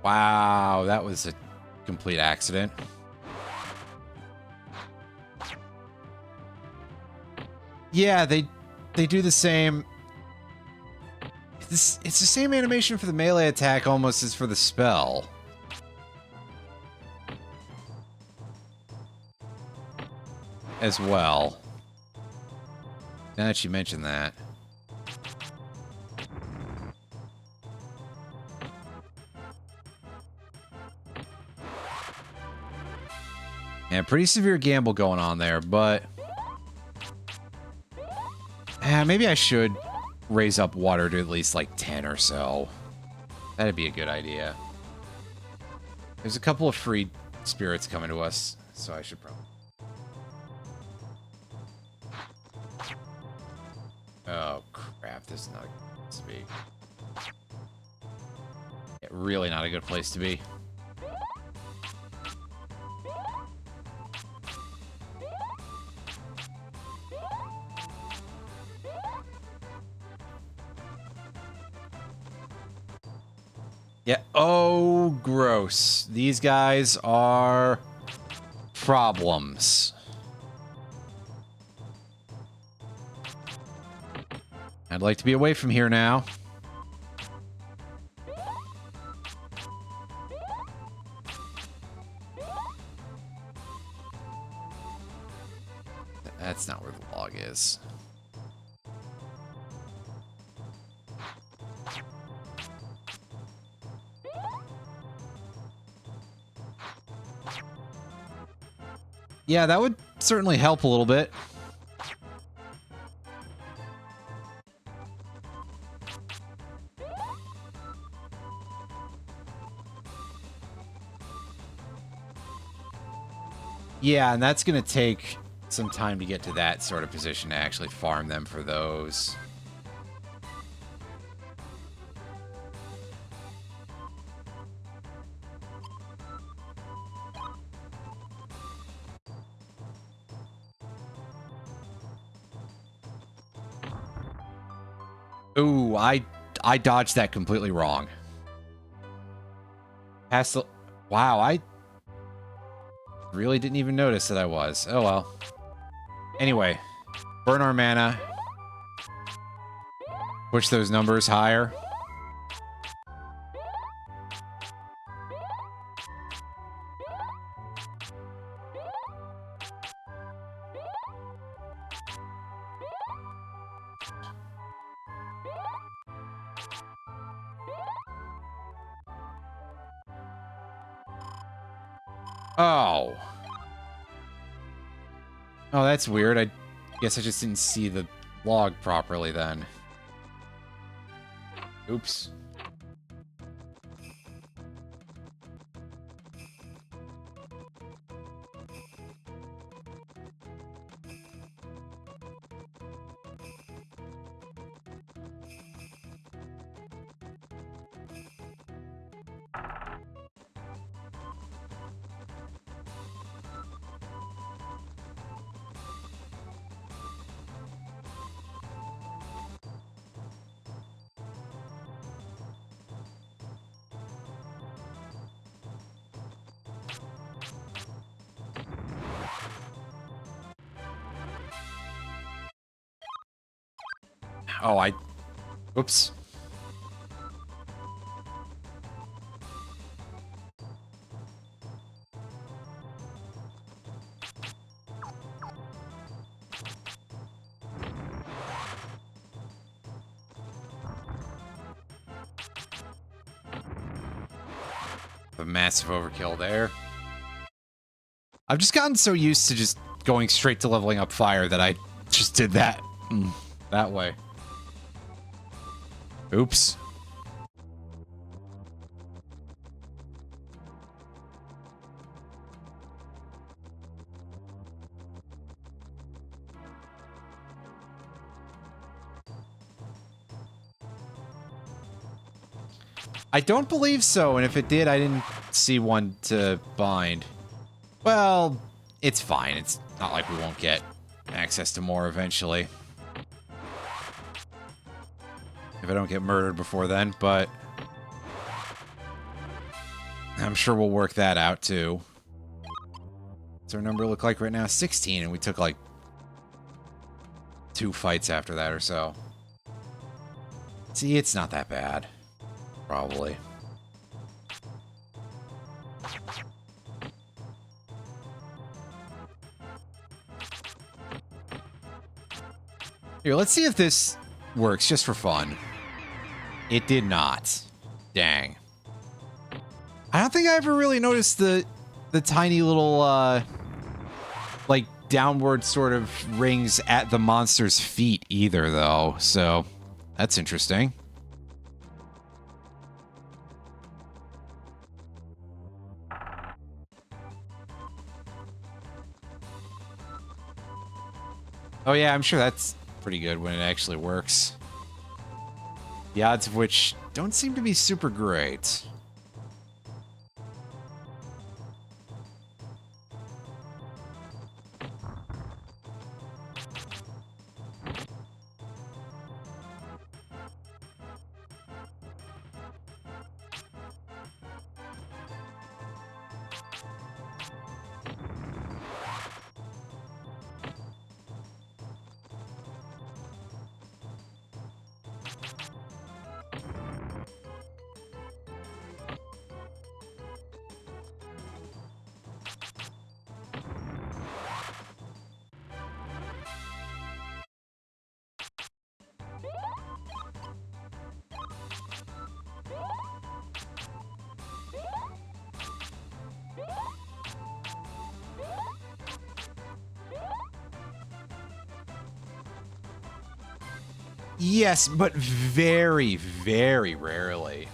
Wow, that was a complete accident. Yeah, they do the same. It's the same animation for the melee attack almost as for the spell. As well. Now that you mention that. Yeah, pretty severe gamble going on there, but... maybe I should raise up water to at least like 10 or so. That'd be a good idea. There's a couple of free spirits coming to us, so I should probably... Oh, crap. This is not a good place to be. Yeah, really not a good place to be. Yeah. Oh, gross. These guys are problems. I'd like to be away from here now. That's not where the log is. Yeah, that would certainly help a little bit. Yeah, and that's going to take some time to get to that sort of position to actually farm them for those. Ooh, I dodged that completely wrong. Wow, I really didn't even notice that I was. Oh well. Anyway, burn our mana. Push those numbers higher. Oh. Oh, that's weird. I guess I just didn't see the log properly then. Oops. Oh, oops. A massive overkill there. I've just gotten so used to just going straight to leveling up fire that I just did that that way. Oops. I don't believe so, and if it did, I didn't see one to bind. Well, it's fine. It's not like we won't get access to more eventually. If I don't get murdered before then, but I'm sure we'll work that out too. What's our number look like right now? 16, and we took like 2 fights after that or so. See, it's not that bad. Probably. Here, let's see if this works just for fun. It did not. Dang. I don't think I ever really noticed the tiny little like downward sort of rings at the monster's feet either, though. So that's interesting. Oh yeah, I'm sure that's pretty good when it actually works. The odds of which don't seem to be super great. Yes, but very, very rarely.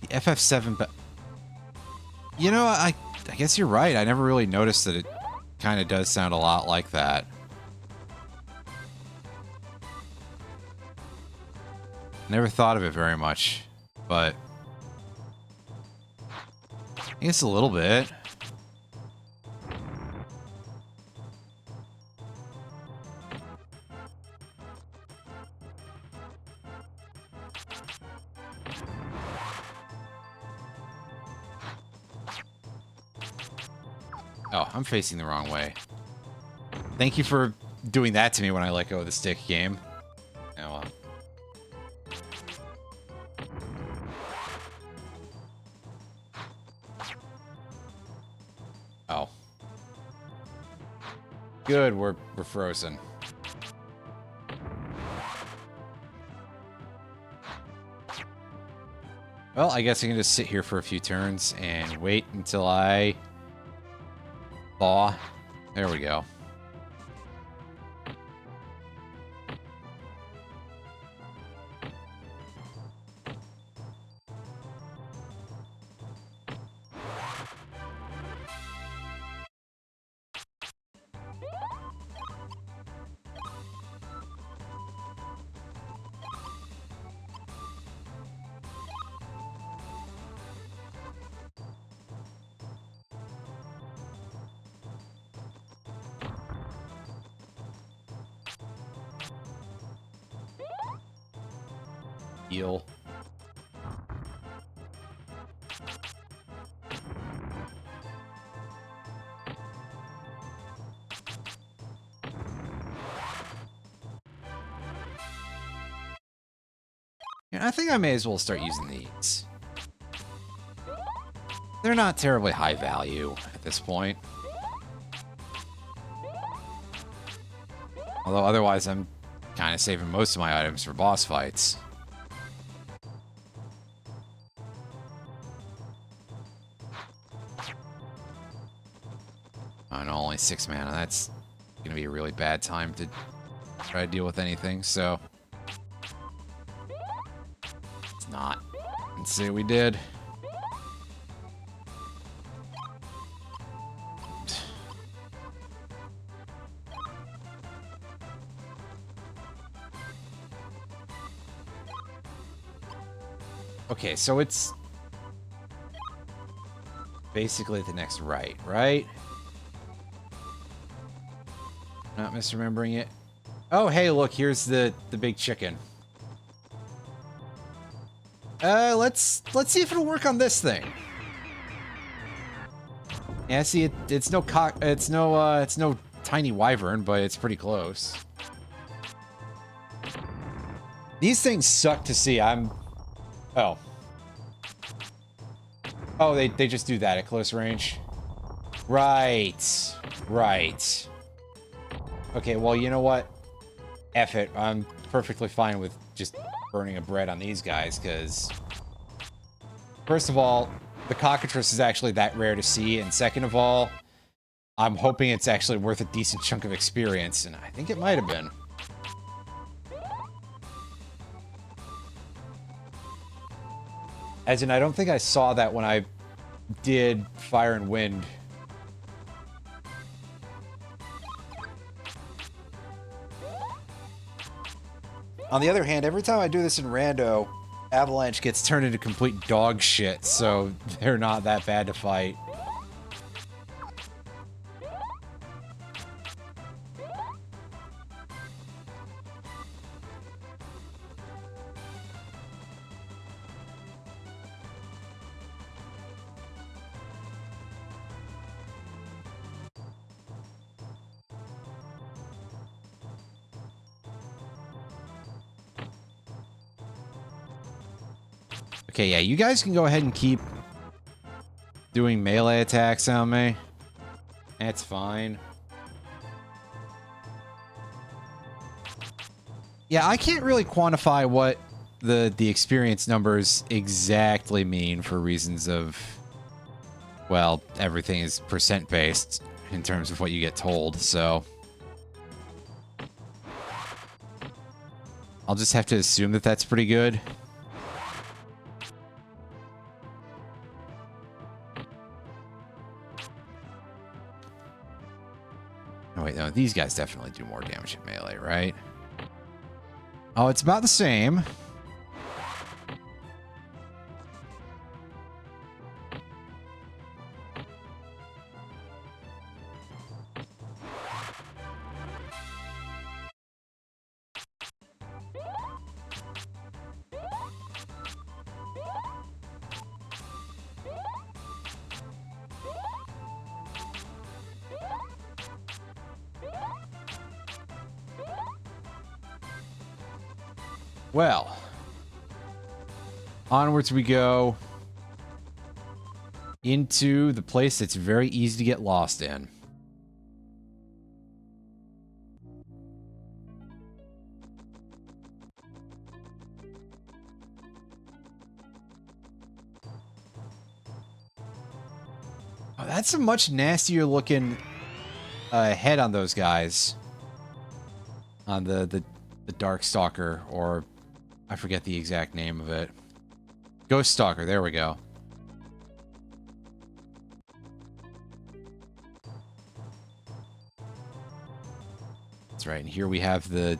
The FF7, but you know, I guess you're right. I never really noticed that it kind of does sound a lot like that. Never thought of it very much, but I guess a little bit. Oh, I'm facing the wrong way. Thank you for doing that to me when I let go of the stick, game. Oh, well. Oh. Good, we're frozen. Well, I guess I can just sit here for a few turns and wait until I thaw. There we go. Heal. Yeah, I think I may as well start using these. They're not terribly high value at this point. Although otherwise I'm kind of saving most of my items for boss fights. I know, only 6 mana. That's gonna be a really bad time to try to deal with anything, so it's not. Let's see what we did. Okay, so it's basically the next right? Not misremembering it. Oh, hey, look, here's the big chicken. Let's see if it'll work on this thing. Yeah, see, it's no tiny wyvern, but it's pretty close. These things suck to see. Oh. Oh, they just do that at close range. Right. Right. Okay, well, you know what? F it. I'm perfectly fine with just burning a bread on these guys, because... First of all, the cockatrice is actually that rare to see, and second of all, I'm hoping it's actually worth a decent chunk of experience, and I think it might have been. As in, I don't think I saw that when I did Fire and Wind. On the other hand, every time I do this in Rando, Avalanche gets turned into complete dog shit, so they're not that bad to fight. Okay, yeah, you guys can go ahead and keep doing melee attacks on me. That's fine. Yeah, I can't really quantify what the experience numbers exactly mean for reasons of, well, everything is percent based in terms of what you get told, so I'll just have to assume that that's pretty good. Oh, wait, no, these guys definitely do more damage in melee, right? Oh, it's about the same. Well, onwards we go into the place that's very easy to get lost in. Oh, that's a much nastier looking head on those guys. On the Dark Stalker, or I forget the exact name of it. Ghost Stalker, there we go. That's right, and here we have the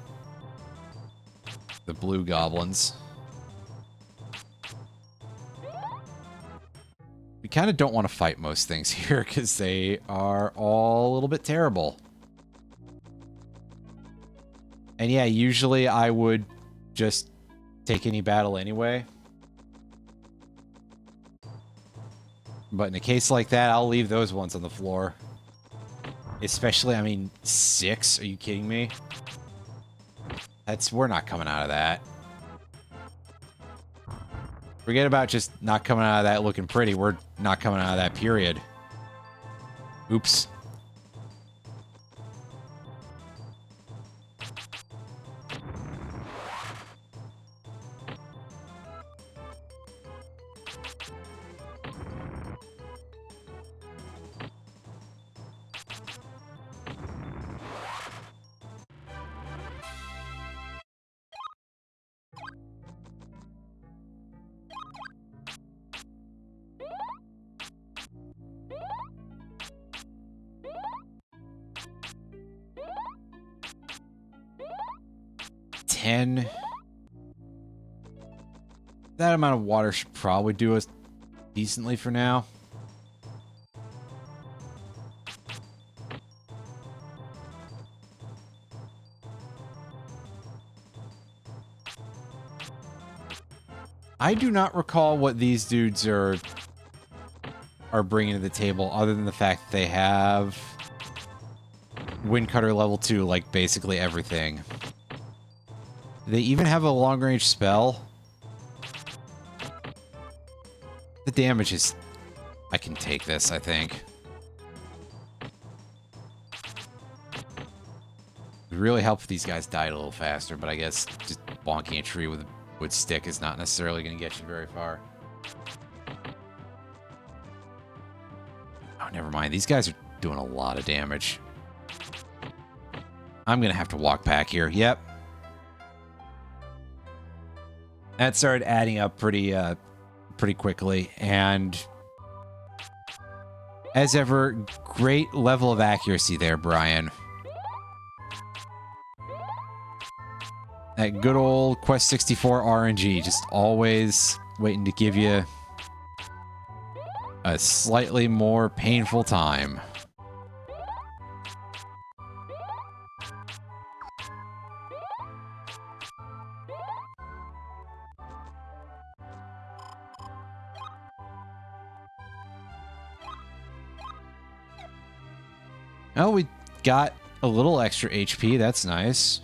blue goblins. We kind of don't want to fight most things here because they are all a little bit terrible. And yeah, usually I would just take any battle anyway. But in a case like that, I'll leave those ones on the floor. Especially, I mean, 6? Are you kidding me? We're not coming out of that. Forget about just not coming out of that looking pretty. We're not coming out of that, period. Oops. That amount of water should probably do us decently for now. I do not recall what these dudes are bringing to the table, other than the fact that they have Wind Cutter level 2, like basically everything. They even have a long-range spell. The damage is... I can take this, I think. It would really help if these guys died a little faster, but I guess just bonking a tree with a wood stick is not necessarily going to get you very far. Oh, never mind. These guys are doing a lot of damage. I'm going to have to walk back here. Yep. That started adding up pretty quickly, and as ever, great level of accuracy there, Brian. That good old Quest 64 RNG, just always waiting to give you a slightly more painful time. Oh, we got a little extra HP. That's nice.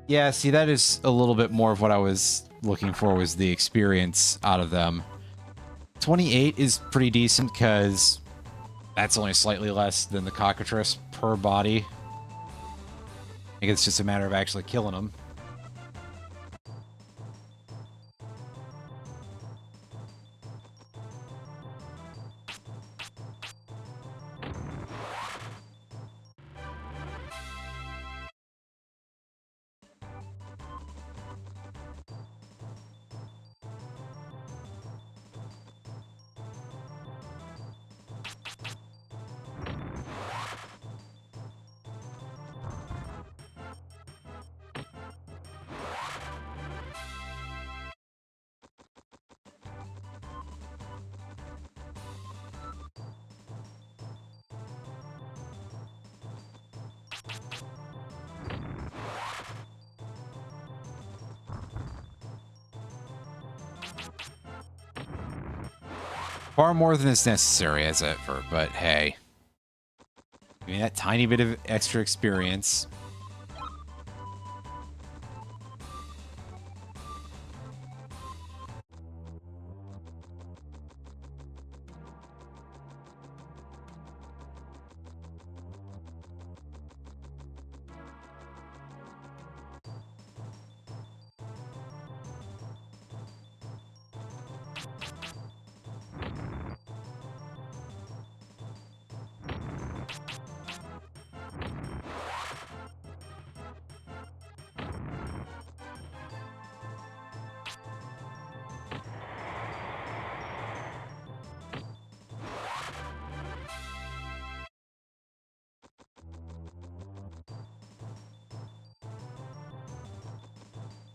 Yeah, see, that is a little bit more of what I was looking for, was the experience out of them. 28 is pretty decent because that's only slightly less than the cockatrice per body. I think it's just a matter of actually killing them. Far more than is necessary as ever, but hey. I mean, that tiny bit of extra experience.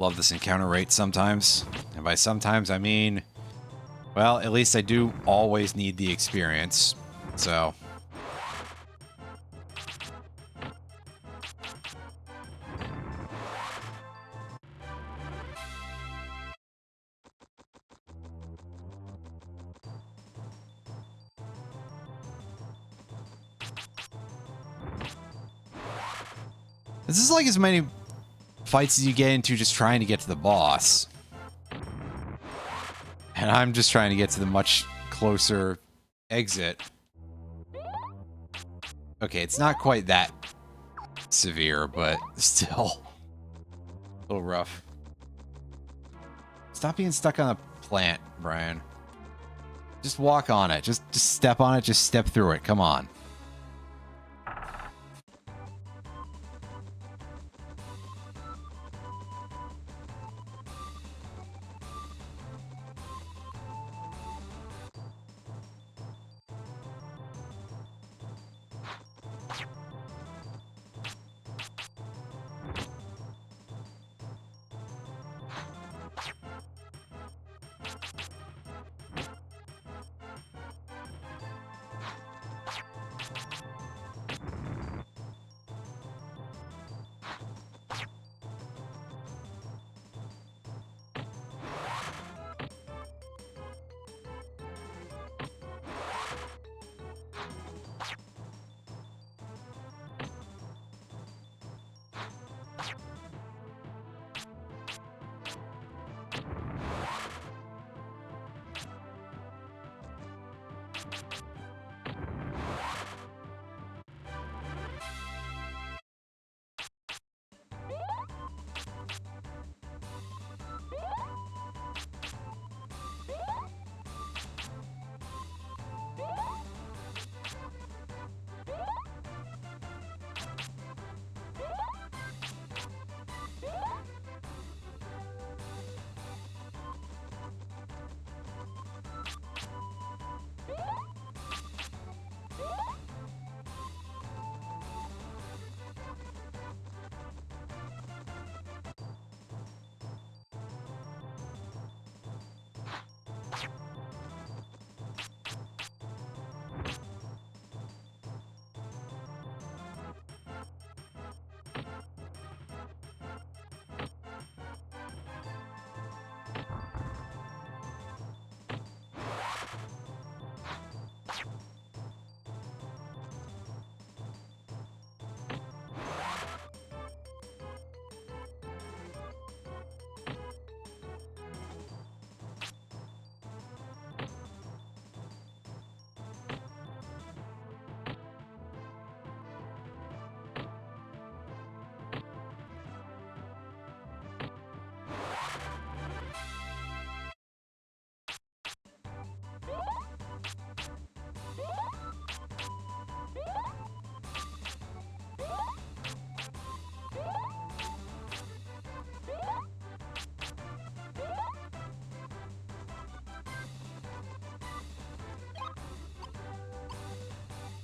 Love this encounter rate sometimes. And by sometimes, I mean, well, at least I do always need the experience. So... this is like as many fights as you get into just trying to get to the boss. And I'm just trying to get to the much closer exit. Okay, it's not quite that severe, but still a little rough. Stop being stuck on a plant, Brian. Just walk on it. Just step on it. Just step through it. Come on.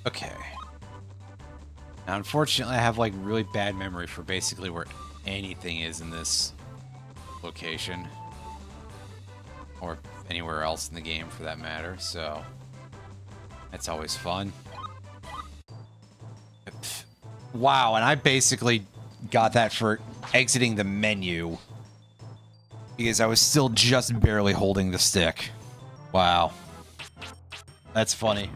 Okay. Now, unfortunately, I have like really bad memory for basically where anything is in this location. Or anywhere else in the game for that matter, so that's always fun. Wow, and I basically got that for exiting the menu because I was still just barely holding the stick. Wow. That's funny.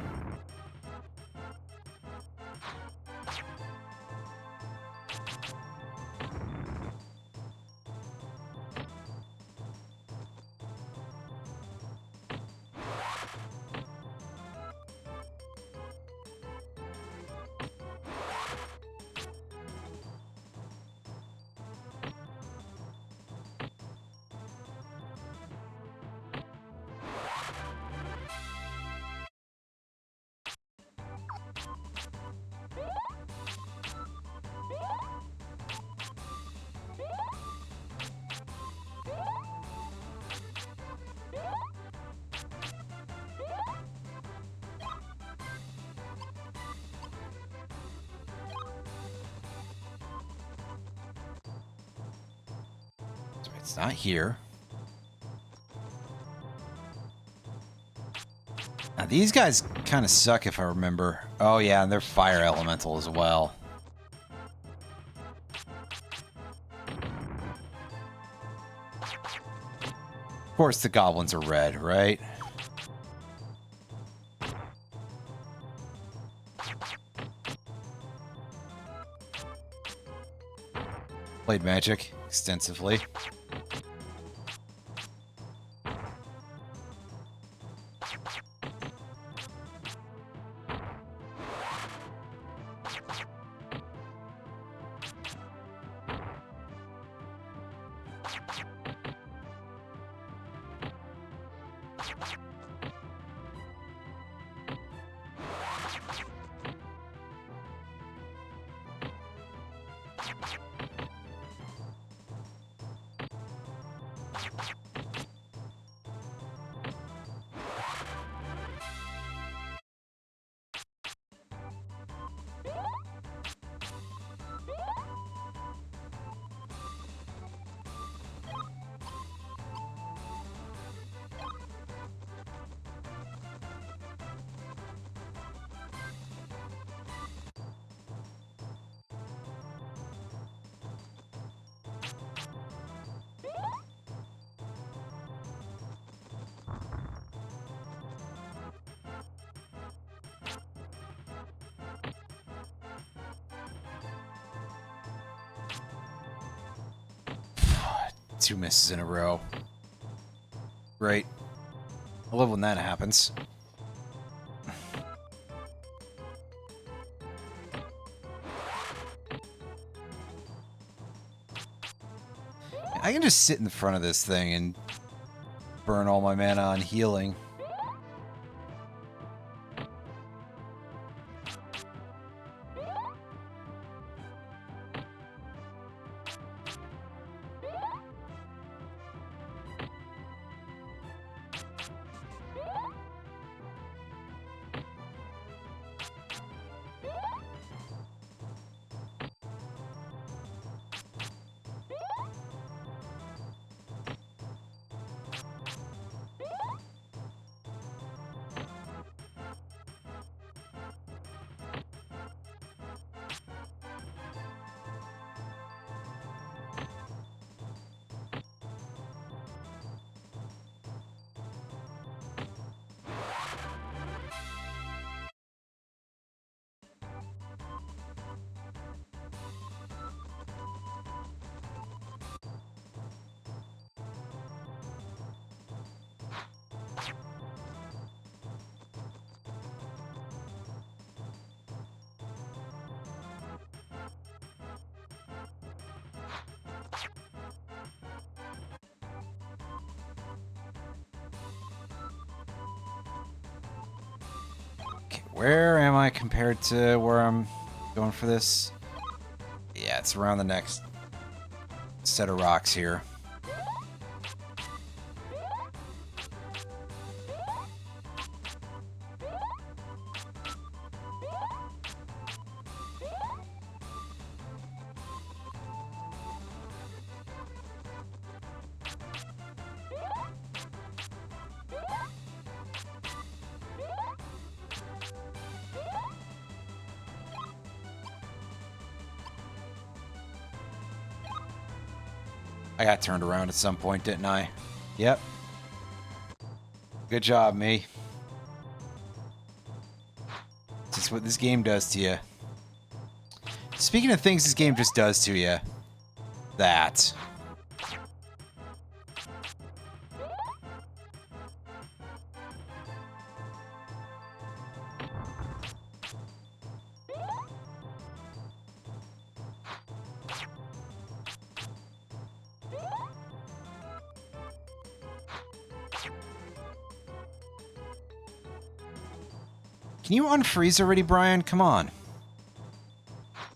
It's not here. Now, these guys kind of suck if I remember. Oh, yeah, and they're fire elemental as well. Of course, the goblins are red, right? Played Magic extensively. Two misses in a row. Great. I love when that happens. I can just sit in front of this thing and burn all my mana on healing. Where am I compared to where I'm going for this? Yeah, it's around the next set of rocks here. I got turned around at some point, didn't I? Yep. Good job, me. This is what this game does to you. Speaking of things this game just does to you. That. Can you unfreeze already, Brian? Come on.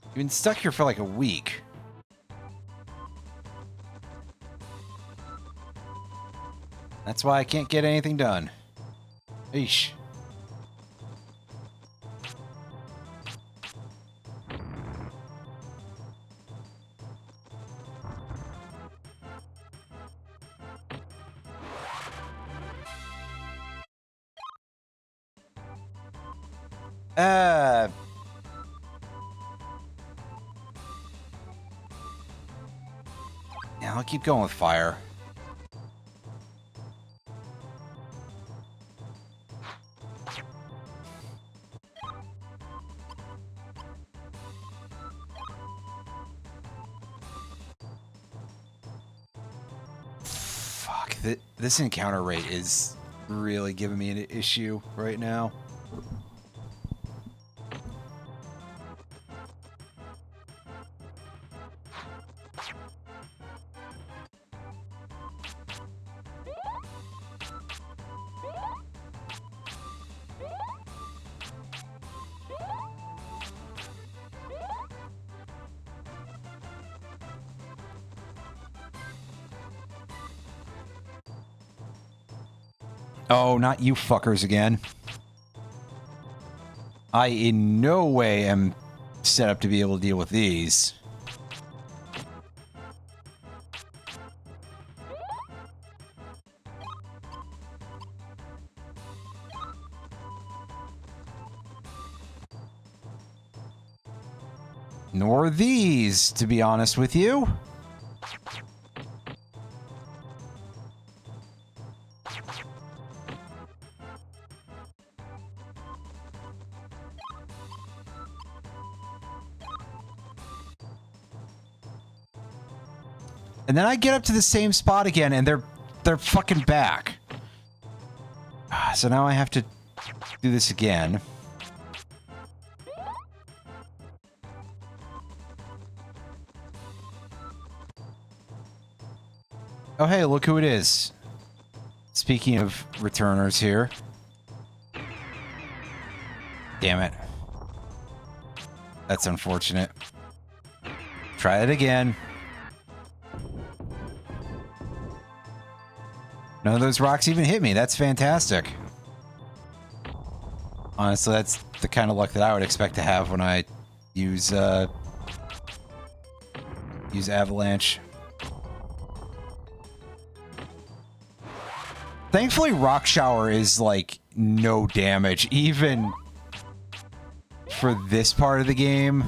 You've been stuck here for like a week. That's why I can't get anything done. Eesh. Yeah, I'll keep going with fire. Fuck, this encounter rate is really giving me an issue right now. Oh, not you fuckers again. I in no way am set up to be able to deal with these. Nor these, to be honest with you. And then I get up to the same spot again, and they're fucking back. So now I have to do this again. Oh, hey, look who it is. Speaking of returners here. Damn it. That's unfortunate. Try it again. None of those rocks even hit me. That's fantastic. Honestly, that's the kind of luck that I would expect to have when I use Avalanche. Thankfully, Rock Shower is, like, no damage, even for this part of the game.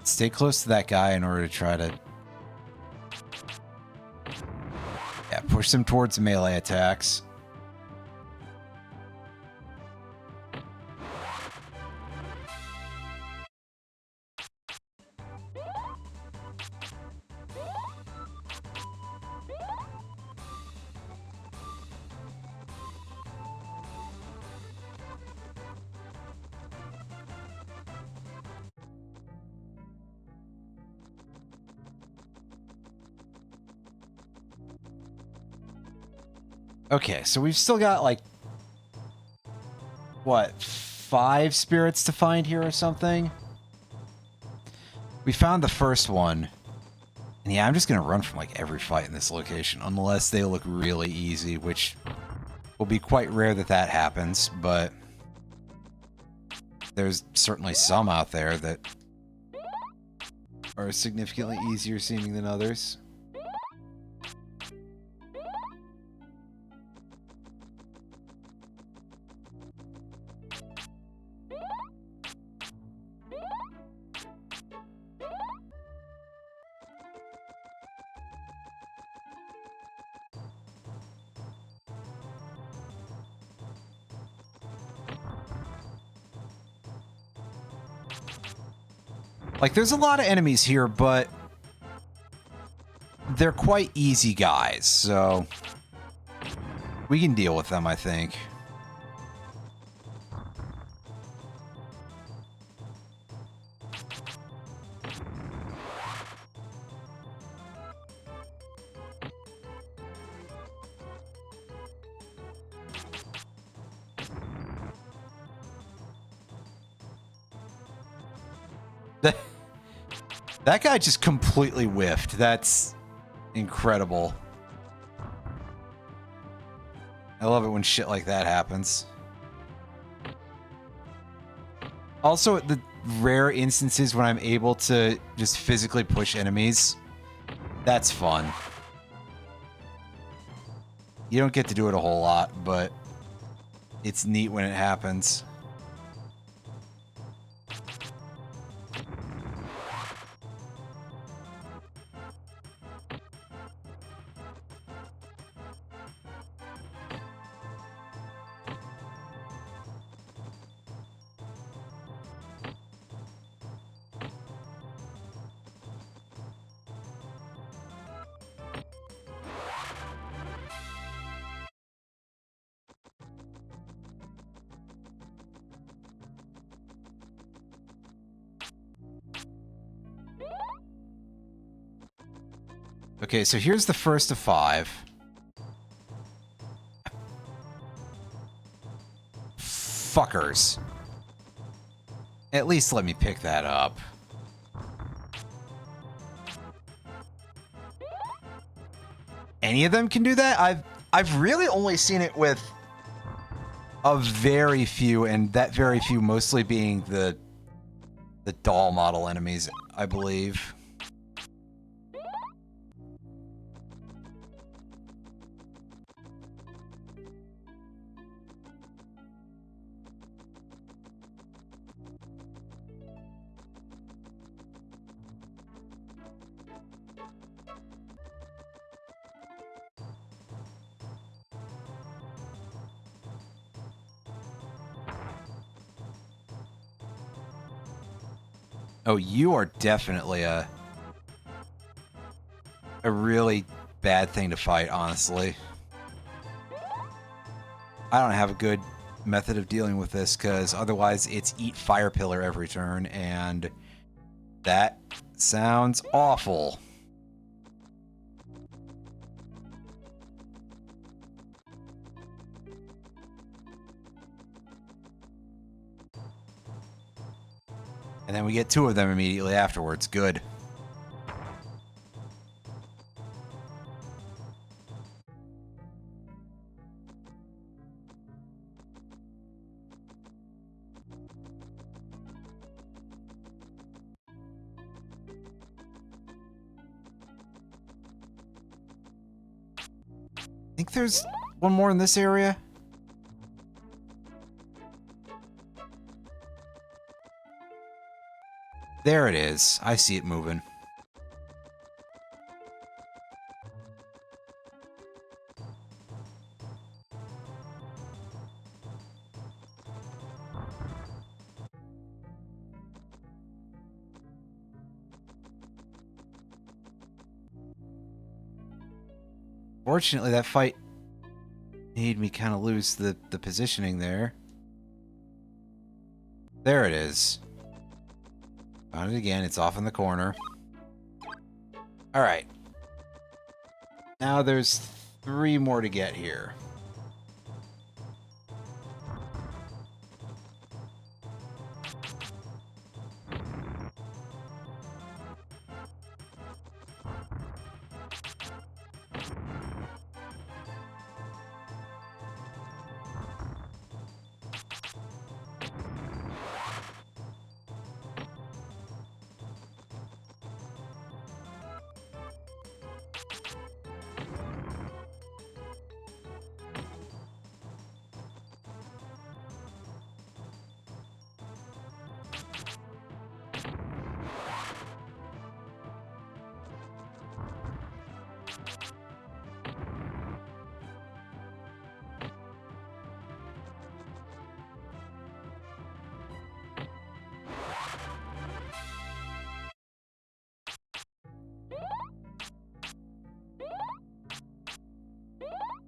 Stay close to that guy in order to try to... Yeah, push them towards melee attacks. Okay, so we've still got, like, what, 5 spirits to find here or something? We found the first one. And yeah, I'm just gonna run from, like, every fight in this location, unless they look really easy, which will be quite rare that that happens, but there's certainly some out there that are significantly easier seeming than others. Like, there's a lot of enemies here, but they're quite easy guys, so we can deal with them, I think. That guy just completely whiffed. That's incredible. I love it when shit like that happens. Also, the rare instances when I'm able to just physically push enemies, that's fun. You don't get to do it a whole lot, but it's neat when it happens. Okay, so here's the first of 5. Fuckers. At least let me pick that up. Any of them can do that? I've really only seen it with a very few, and that very few mostly being the doll model enemies, I believe. Oh, you are definitely a really bad thing to fight, honestly. I don't have a good method of dealing with this, because otherwise it's eat fire pillar every turn, and that sounds awful. And then we get 2 of them immediately afterwards. Good. I think there's one more in this area. There it is. I see it moving. Fortunately, that fight made me kind of lose the positioning there. There it is. Found it again. It's off in the corner. All right. Now there's 3 more to get here.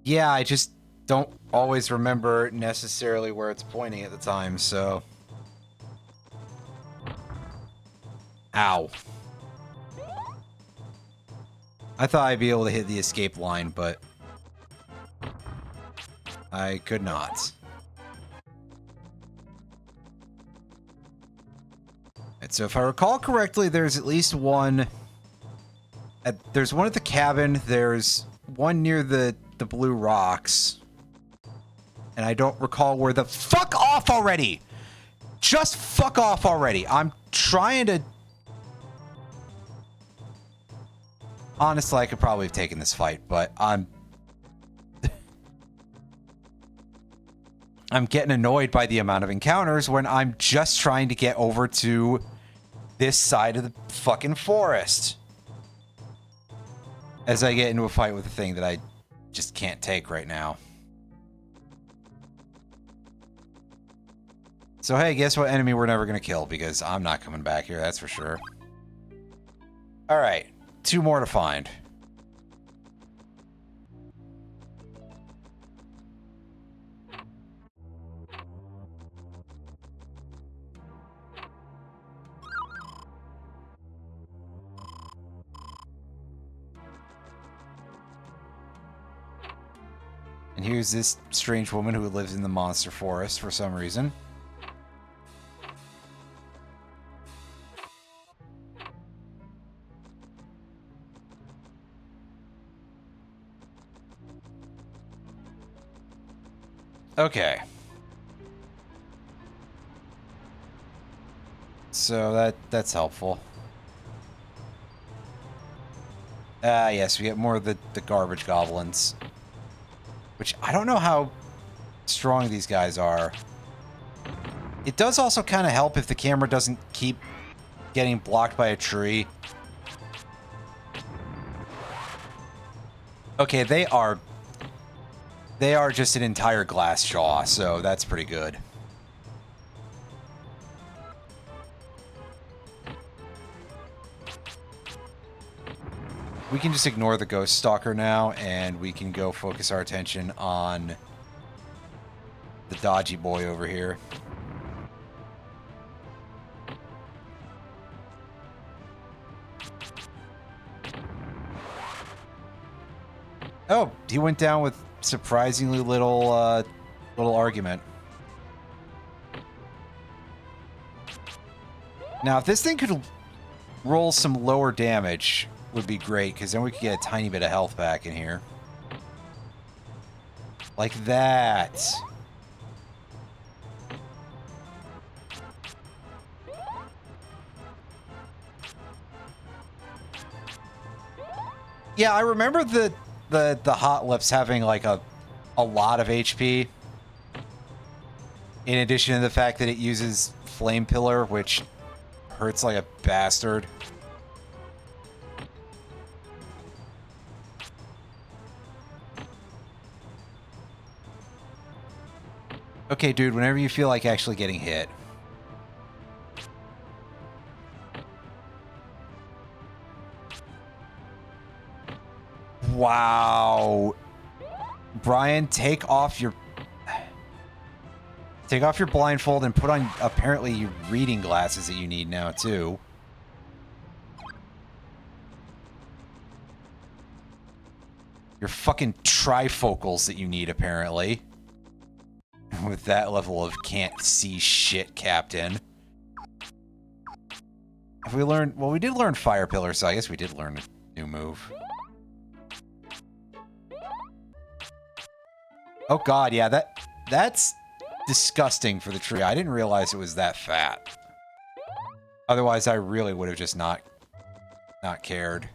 Yeah, I just don't always remember necessarily where it's pointing at the time, so... Ow. I thought I'd be able to hit the escape line, but... I could not. Right, so if I recall correctly, there's at least one... there's one at the cabin, there's one near the blue rocks. And I don't recall where the... Fuck off already! Just fuck off already! I'm trying to... Honestly, I could probably have taken this fight, but I'm getting annoyed by the amount of encounters when I'm just trying to get over to this side of the fucking forest. As I get into a fight with a thing that I just can't take right now. So hey, guess what enemy we're never gonna kill, because I'm not coming back here, that's for sure. Alright. 2 more to find. And here's this strange woman who lives in the monster forest for some reason. Okay. So that's helpful. Yes, we get more of the garbage goblins. Which, I don't know how strong these guys are. It does also kind of help if the camera doesn't keep getting blocked by a tree. Okay, they are just an entire glass jaw, so that's pretty good. We can just ignore the Ghost Stalker now, and we can go focus our attention on the dodgy boy over here. Oh, he went down with surprisingly little argument. Now, if this thing could roll some lower damage, would be great, because then we could get a tiny bit of health back in here. Like that. Yeah, I remember the Hot Lips having like a lot of HP. In addition to the fact that it uses Flame Pillar, which hurts like a bastard. Okay, dude, whenever you feel like actually getting hit. Wow. Brian, take off your blindfold and put on apparently your reading glasses that you need now too. Your fucking trifocals that you need apparently. With that level of can't see shit, Captain. Have we learned... Well, we did learn Fire Pillar, so I guess we did learn a new move. Oh god, yeah, that's disgusting for the tree. I didn't realize it was that fat. Otherwise, I really would have just not cared.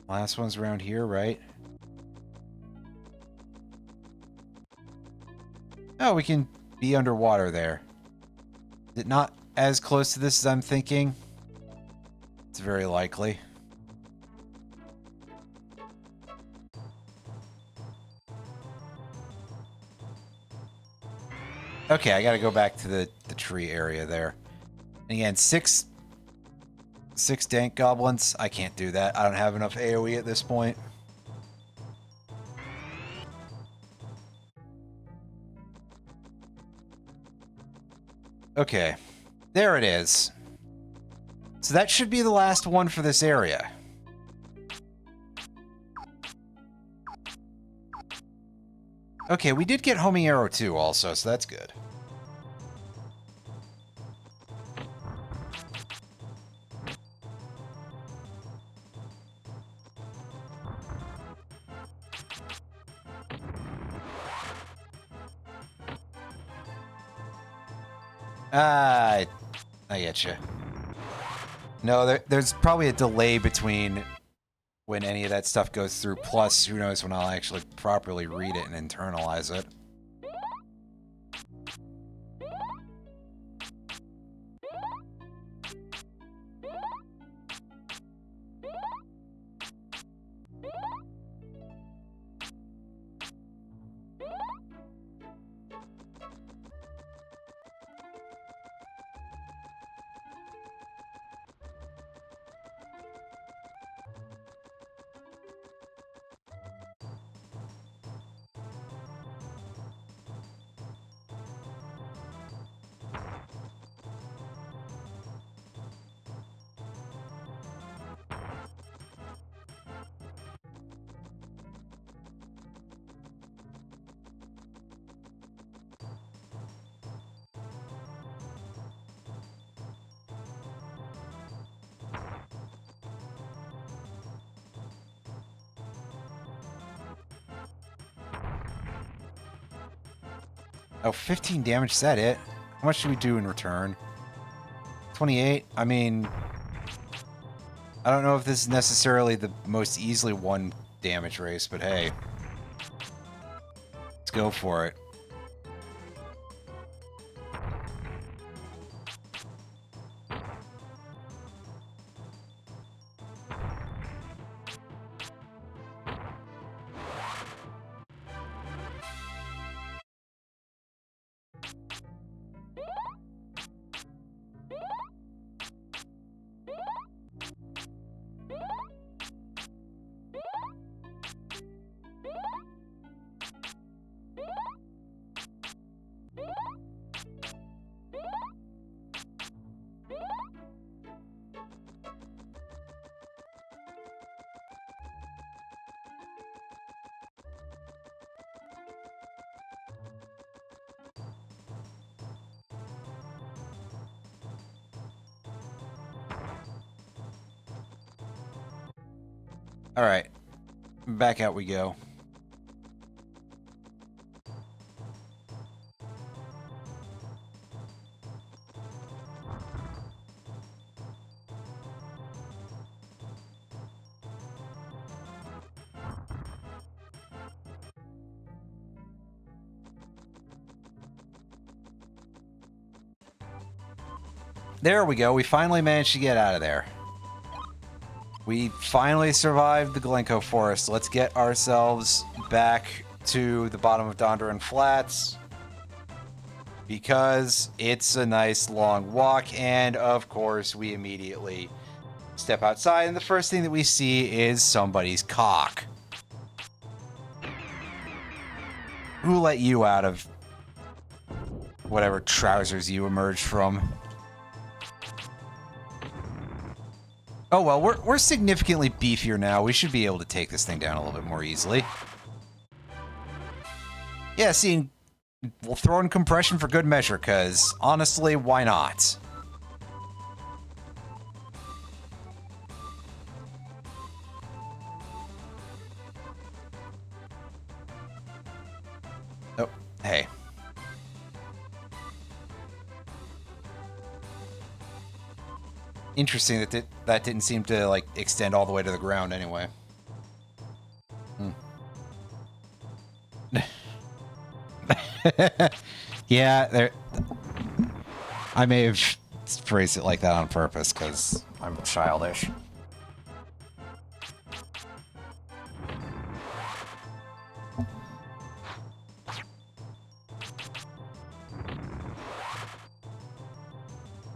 Last one's around here, right? Oh, we can be underwater there. Is it not as close to this as I'm thinking? It's very likely. Okay, I gotta go back to the tree area there. And again, six dank goblins. I can't do that. I don't have enough AoE at this point. Okay, there it is. So that should be the last one for this area. Okay, we did get homing arrow too also, so that's good. I get you. No, there's probably a delay between when any of that stuff goes through, plus who knows when I'll actually properly read it and internalize it. Oh, 15 damage, is that it? How much do we do in return? 28? I mean, I don't know if this is necessarily the most easily won damage race, but hey. Let's go for it. Alright. Back out we go. There we go. We finally managed to get out of there. We finally survived the Glencoe Forest. Let's get ourselves back to the bottom of Dondoran Flats, because it's a nice long walk, and of course we immediately step outside, and the first thing that we see is somebody's cock. Who let you out of whatever trousers you emerged from? Oh well, we're significantly beefier now. We should be able to take this thing down a little bit more easily. Yeah, see, we'll throw in compression for good measure, because honestly, why not? Oh, hey. Interesting that that didn't seem to, like, extend all the way to the ground anyway. Yeah, there. I may have phrased it like that on purpose because I'm childish.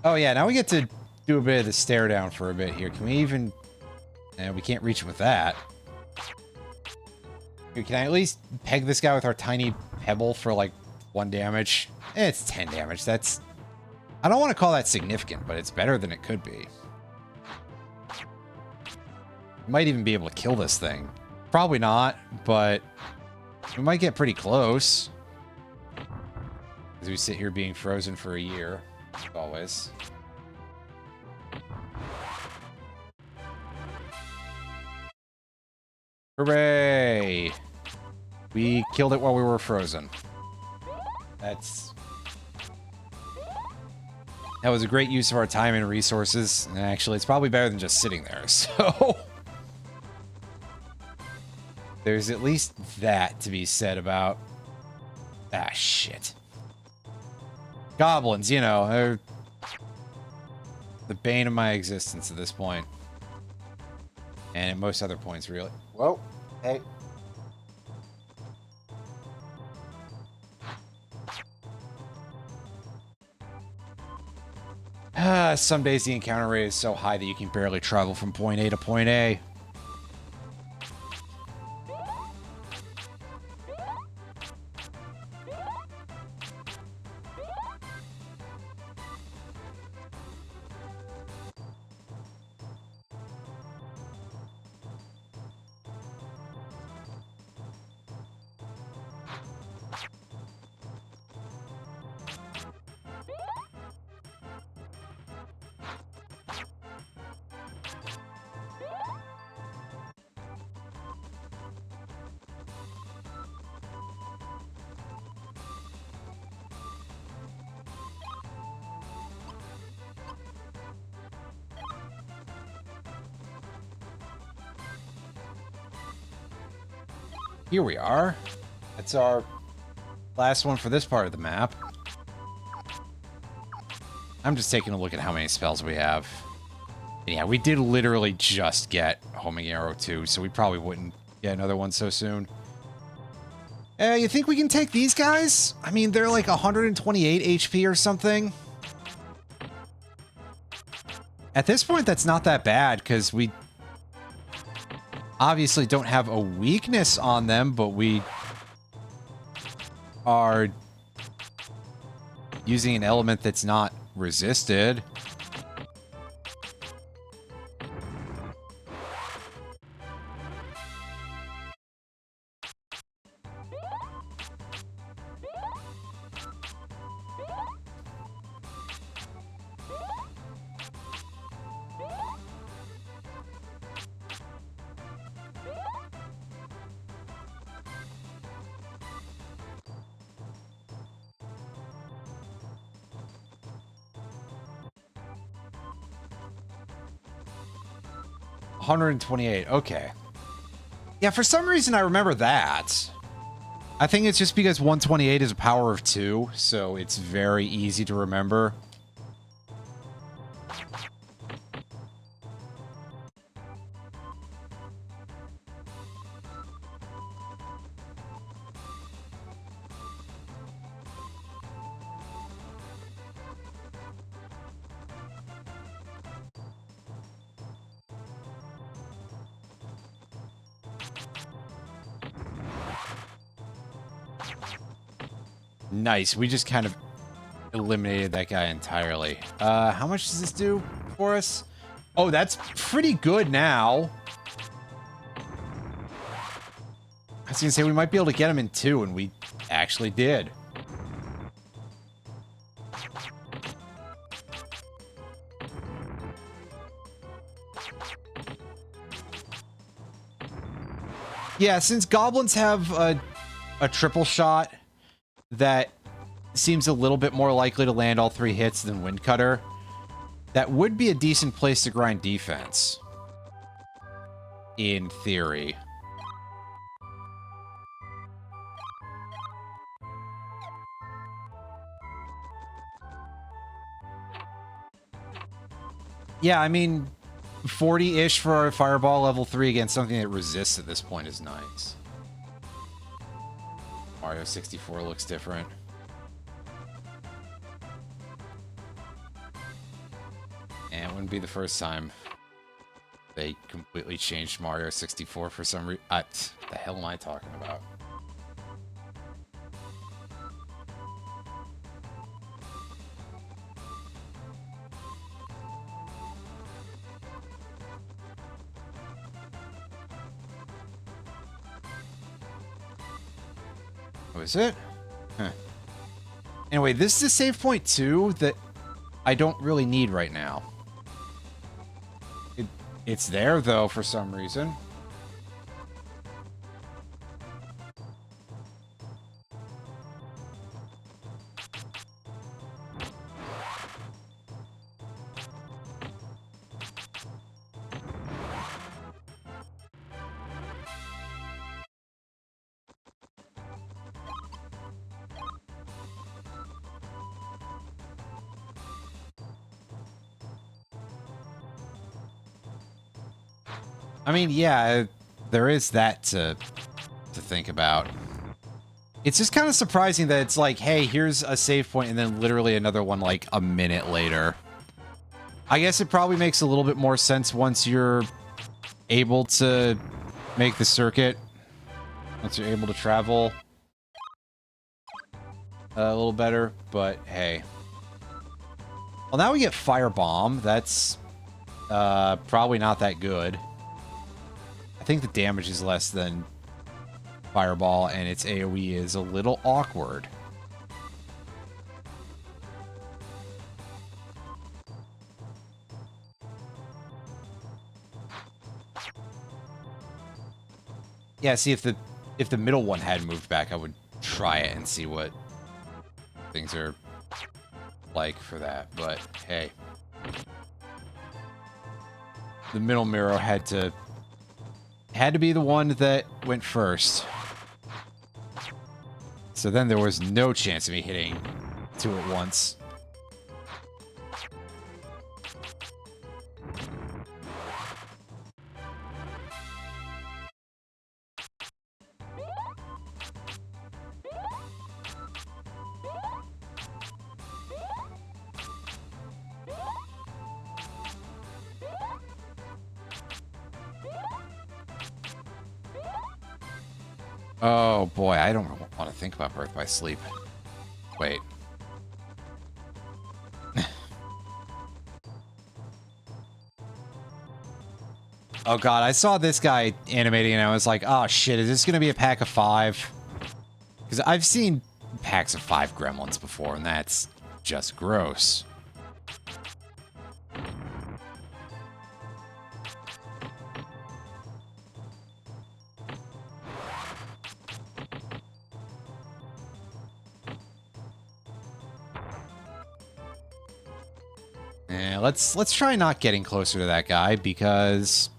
Oh yeah, now we get to do a bit of the stare down for a bit here. Can we even... we can't reach it with that. Here, can I at least peg this guy with our tiny pebble for like 1 damage? It's 10 damage. That's... I don't want to call that significant, but it's better than it could be. Might even be able to kill this thing. Probably not, but we might get pretty close. As we sit here being frozen for a year, as always. Hooray! We killed it while we were frozen. That was a great use of our time and resources. And actually, it's probably better than just sitting there, so... There's at least that to be said about... Ah, shit. Goblins, you know, are the bane of my existence at this point. And at most other points, really. Whoa. Hey. Some days the encounter rate is so high that you can barely travel from point A to point A. Here we are. That's our last one for this part of the map. I'm just taking a look at how many spells we have. And yeah, we did literally just get Homing Arrow 2, so we probably wouldn't get another one so soon. You think we can take these guys? I mean, they're like 128 HP or something. At this point, that's not that bad, because we obviously don't have a weakness on them, but we are using an element that's not resisted. $128, okay. Yeah, for some reason I remember that. I think it's just because 128 is a power of 2, so it's very easy to remember. Nice. We just kind of eliminated that guy entirely. How much does this do for us? Oh, that's pretty good now. I was gonna say we might be able to get him in 2, and we actually did. Yeah, since goblins have a triple shot that seems a little bit more likely to land all 3 hits than Windcutter, that would be a decent place to grind defense. In theory. Yeah, I mean, 40-ish for a Fireball level 3 against something that resists at this point is nice. Mario 64 looks different. And it wouldn't be the first time they completely changed Mario 64 for some reason. The hell am I talking about? Oh, is it? Huh. Anyway, this is a save point too that I don't really need right now. It's there though for some reason. I mean, yeah, there is that to think about. It's just kind of surprising that it's like, hey, here's a save point, and then literally another one like a minute later. I guess it probably makes a little bit more sense once you're able to make the circuit. Once you're able to travel a little better, but hey. Well, now we get Firebomb. That's probably not that good. I think the damage is less than Fireball, and its AoE is a little awkward. Yeah, see, if the middle one had moved back, I would try it and see what things are like for that, but hey. The middle mirror had to be the one that went first. So then there was no chance of me hitting two at once. Oh boy, I don't want to think about Birth by Sleep. Wait. Oh god, I saw this guy animating and I was like, oh shit, is this going to be a pack of 5? Because I've seen packs of 5 gremlins before, and that's just gross. Let's try not getting closer to that guy, because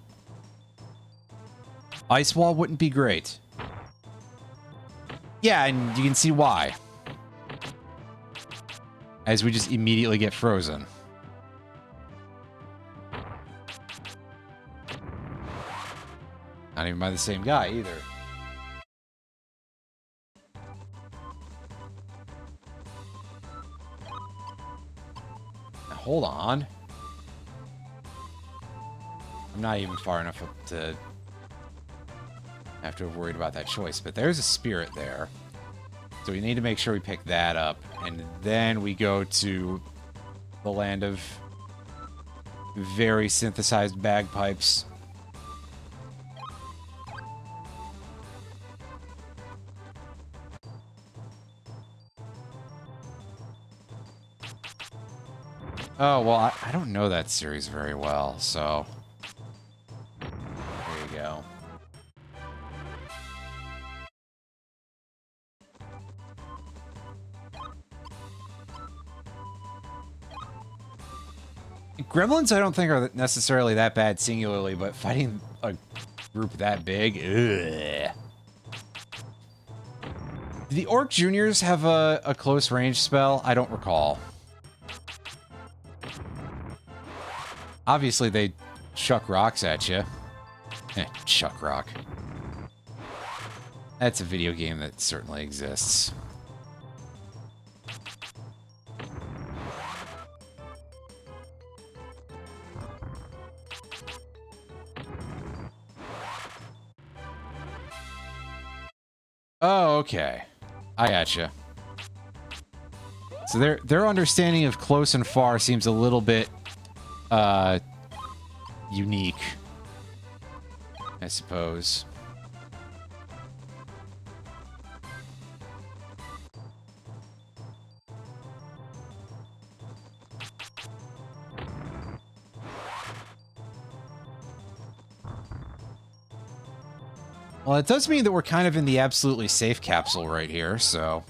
Ice Wall wouldn't be great. Yeah, and you can see why. As we just immediately get frozen. Not even by the same guy, either. Now, hold on. I'm not even far enough up to have to have worried about that choice, but there's a spirit there. So we need to make sure we pick that up, and then we go to the land of very synthesized bagpipes. Oh, well, I don't know that series very well, so there you go. Gremlins, I don't think are necessarily that bad singularly, but fighting a group that big, ugh. Do the Orc Juniors have a close range spell? I don't recall. Obviously, they chuck rocks at you. Chuck rock. That's a video game that certainly exists. Oh, okay. I gotcha. So their understanding of close and far seems a little bit unique, I suppose. Well, it does mean that we're kind of in the absolutely safe capsule right here, so...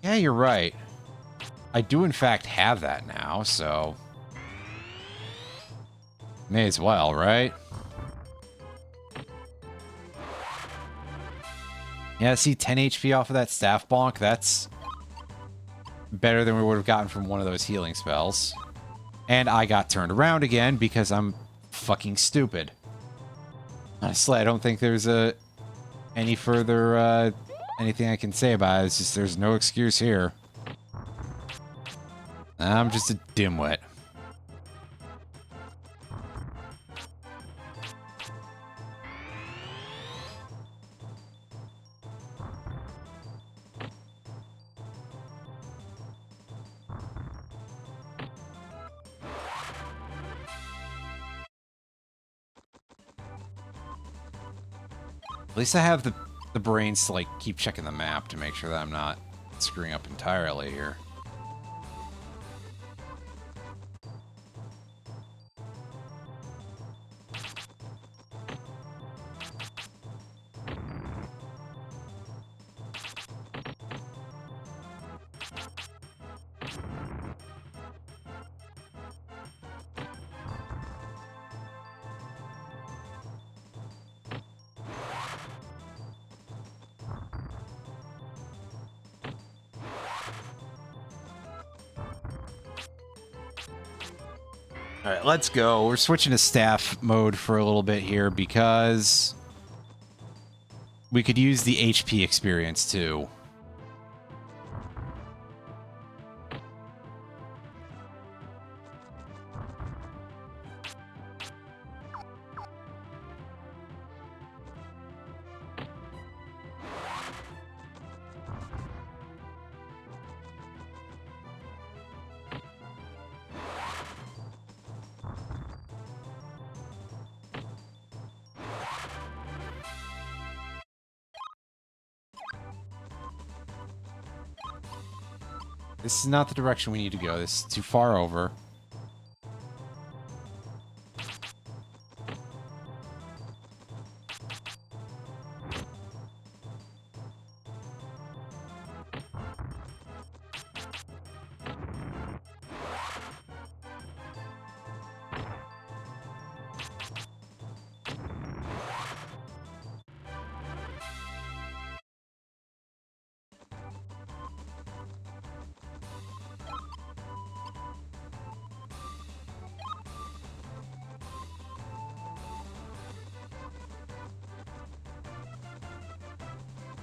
Yeah, you're right. I do, in fact, have that now, so... May as well, right? Yeah, see, 10 HP off of that staff bonk, that's... better than we would have gotten from one of those healing spells. And I got turned around again because I'm fucking stupid. Honestly, I don't think there's any further anything I can say about it. It's just there's no excuse here. I'm just a dimwit. At least I have the brains to, like, keep checking the map to make sure that I'm not screwing up entirely here. All right, let's go. We're switching to staff mode for a little bit here because we could use the HP experience too. This is not the direction we need to go. This is too far over.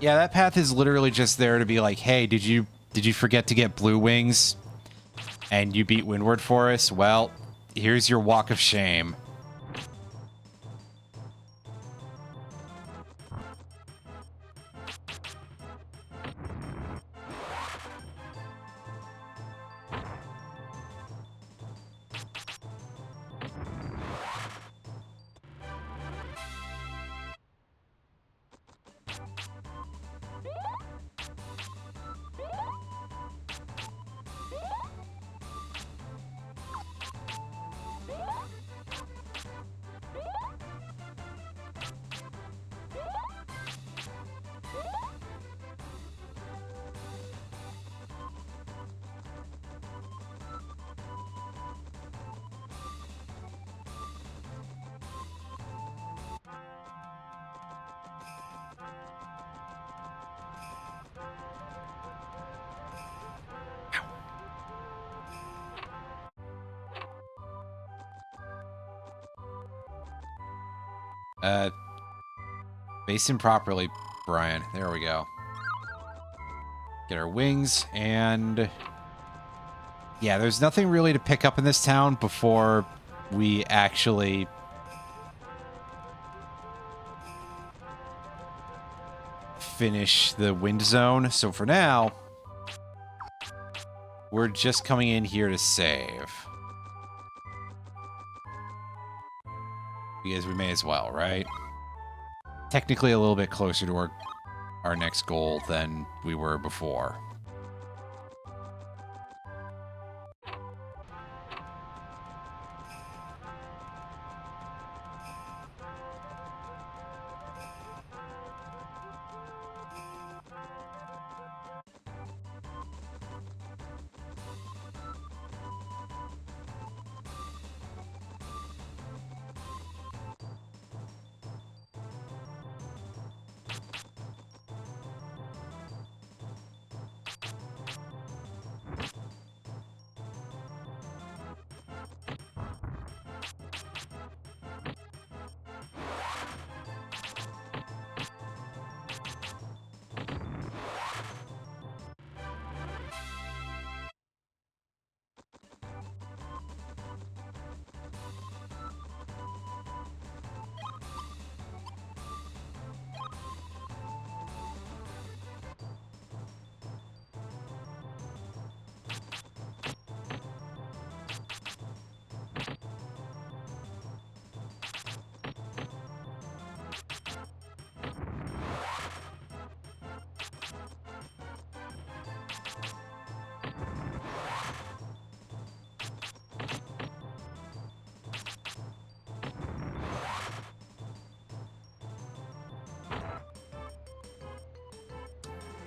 Yeah, that path is literally just there to be like, hey, did you forget to get blue wings? And you beat Windward Forest? Well, here's your walk of shame. Base him properly, Brian. There we go. Get our wings, and... yeah, there's nothing really to pick up in this town before we actually... finish the wind zone. So for now, we're just coming in here to save. Because we may as well, right? Technically a little bit closer to our next goal than we were before.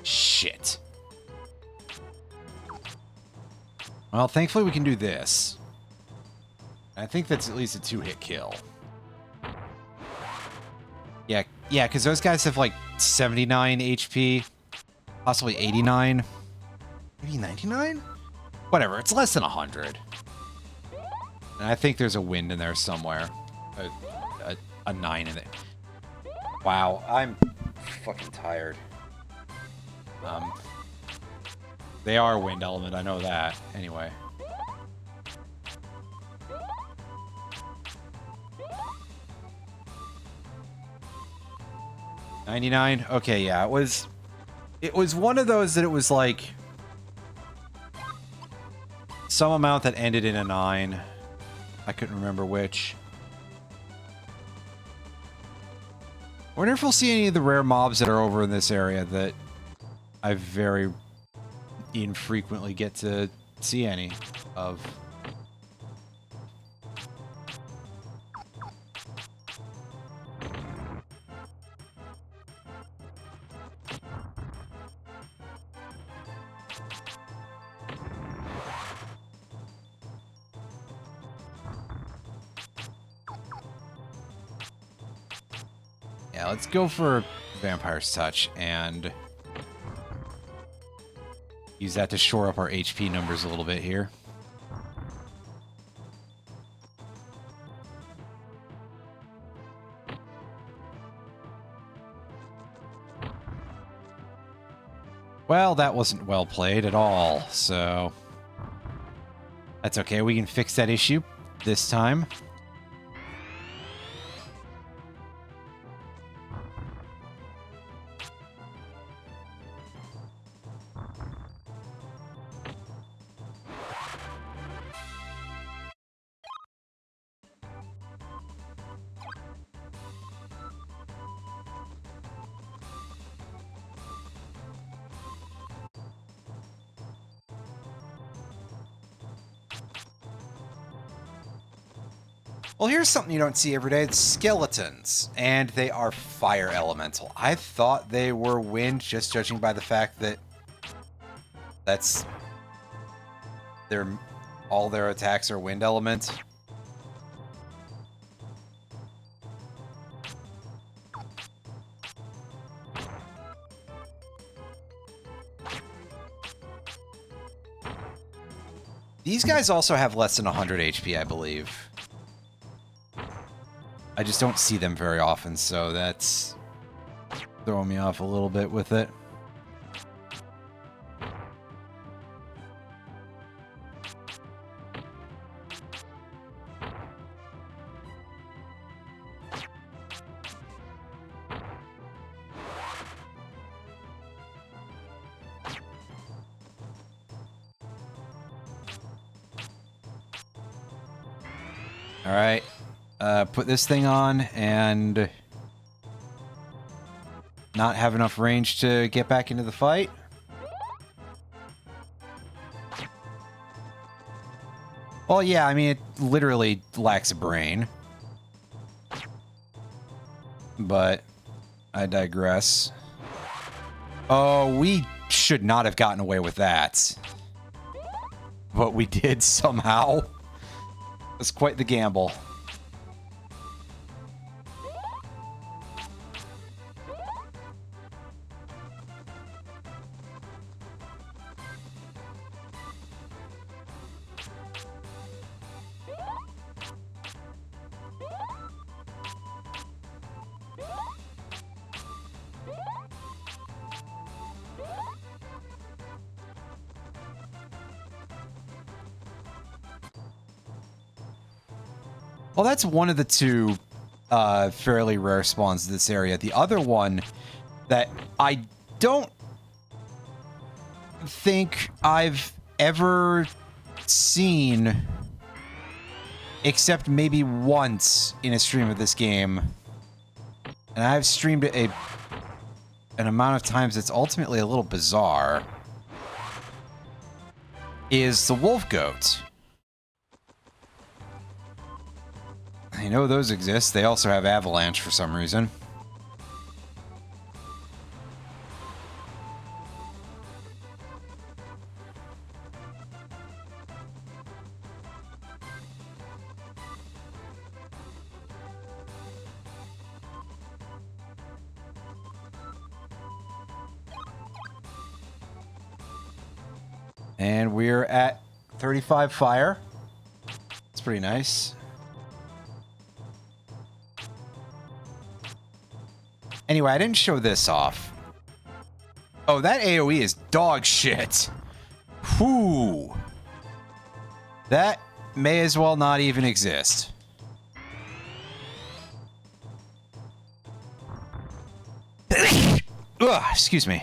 Shit. Well, thankfully we can do this. I think that's at least a 2-hit kill. Yeah, because those guys have like 79 HP, possibly 89. Maybe 99? Whatever, it's less than 100. And I think there's a wind in there somewhere. A 9 in it. Wow, I'm fucking tired. They are a wind element, I know that. Anyway. $99? Okay, yeah, it was one of those that it was like some amount that ended in a 9. I couldn't remember which. I wonder if we'll see any of the rare mobs that are over in this area that I very infrequently get to see any of. Yeah, let's go for Vampire's Touch and use that to shore up our HP numbers a little bit here. Well, that wasn't well played at all, so that's okay. We can fix that issue this time. Well, here's something you don't see every day. It's skeletons, and they are fire elemental. I thought they were wind, just judging by the fact that all their attacks are wind element. These guys also have less than 100 HP, I believe. I just don't see them very often, so that's throwing me off a little bit with it. All right, put this thing on and not have enough range to get back into the fight. Well, yeah, I mean, it literally lacks a brain. But I digress. Oh, we should not have gotten away with that. But we did somehow. It's quite the gamble. Well, that's one of the two fairly rare spawns in this area. The other one that I don't think I've ever seen, except maybe once in a stream of this game, and I've streamed it an amount of times that's ultimately a little bizarre, is the wolf goat. I know those exist. They also have avalanche for some reason. And we're at 35 fire. It's pretty nice. Anyway, I didn't show this off. Oh, that AoE is dog shit. Whew. That may as well not even exist. Ugh, excuse me.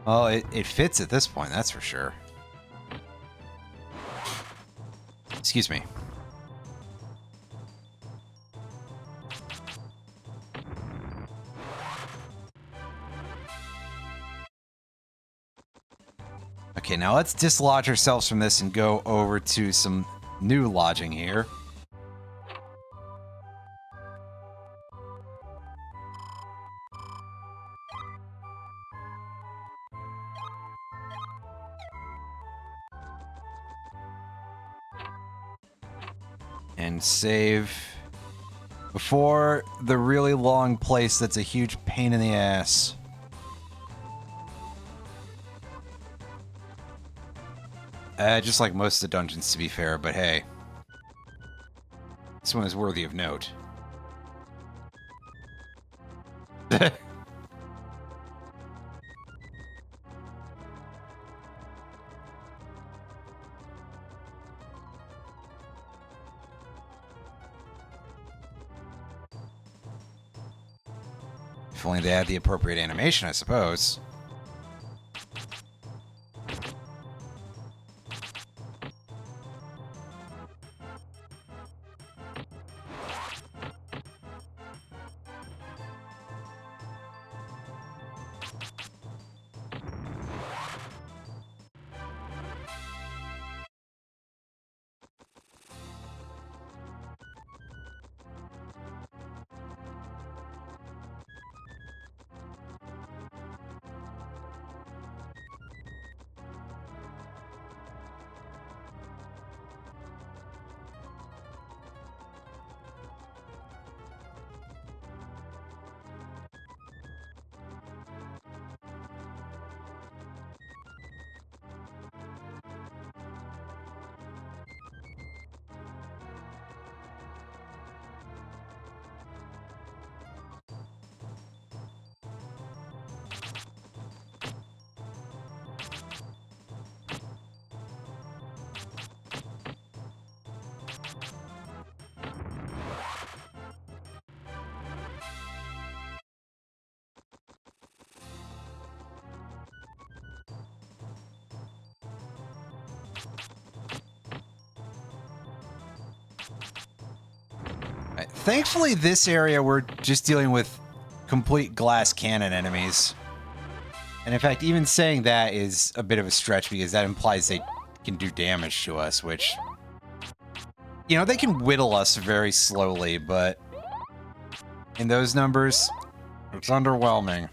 Well, it fits at this point, that's for sure. Excuse me. Okay, now let's dislodge ourselves from this and go over to some new lodging here. And save before the really long place that's a huge pain in the ass. Just like most of the dungeons, to be fair, but hey. This one is worthy of note. If only they had the appropriate animation, I suppose. Thankfully, this area, we're just dealing with complete glass cannon enemies. And in fact, even saying that is a bit of a stretch because that implies they can do damage to us, which... You know, they can whittle us very slowly, but... in those numbers, it's underwhelming.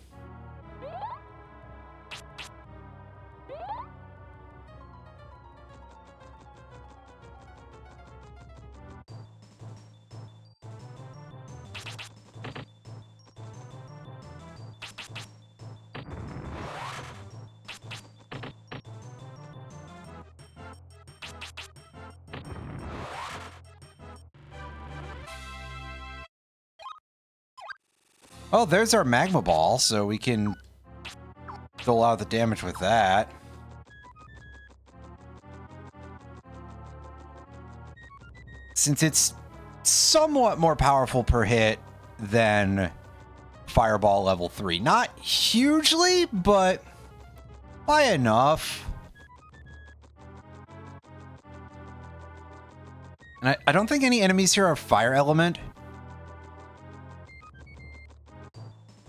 Oh, there's our magma ball, so we can dole out the damage with that. Since it's somewhat more powerful per hit than Fireball level 3. Not hugely, but by enough. And I don't think any enemies here are fire element.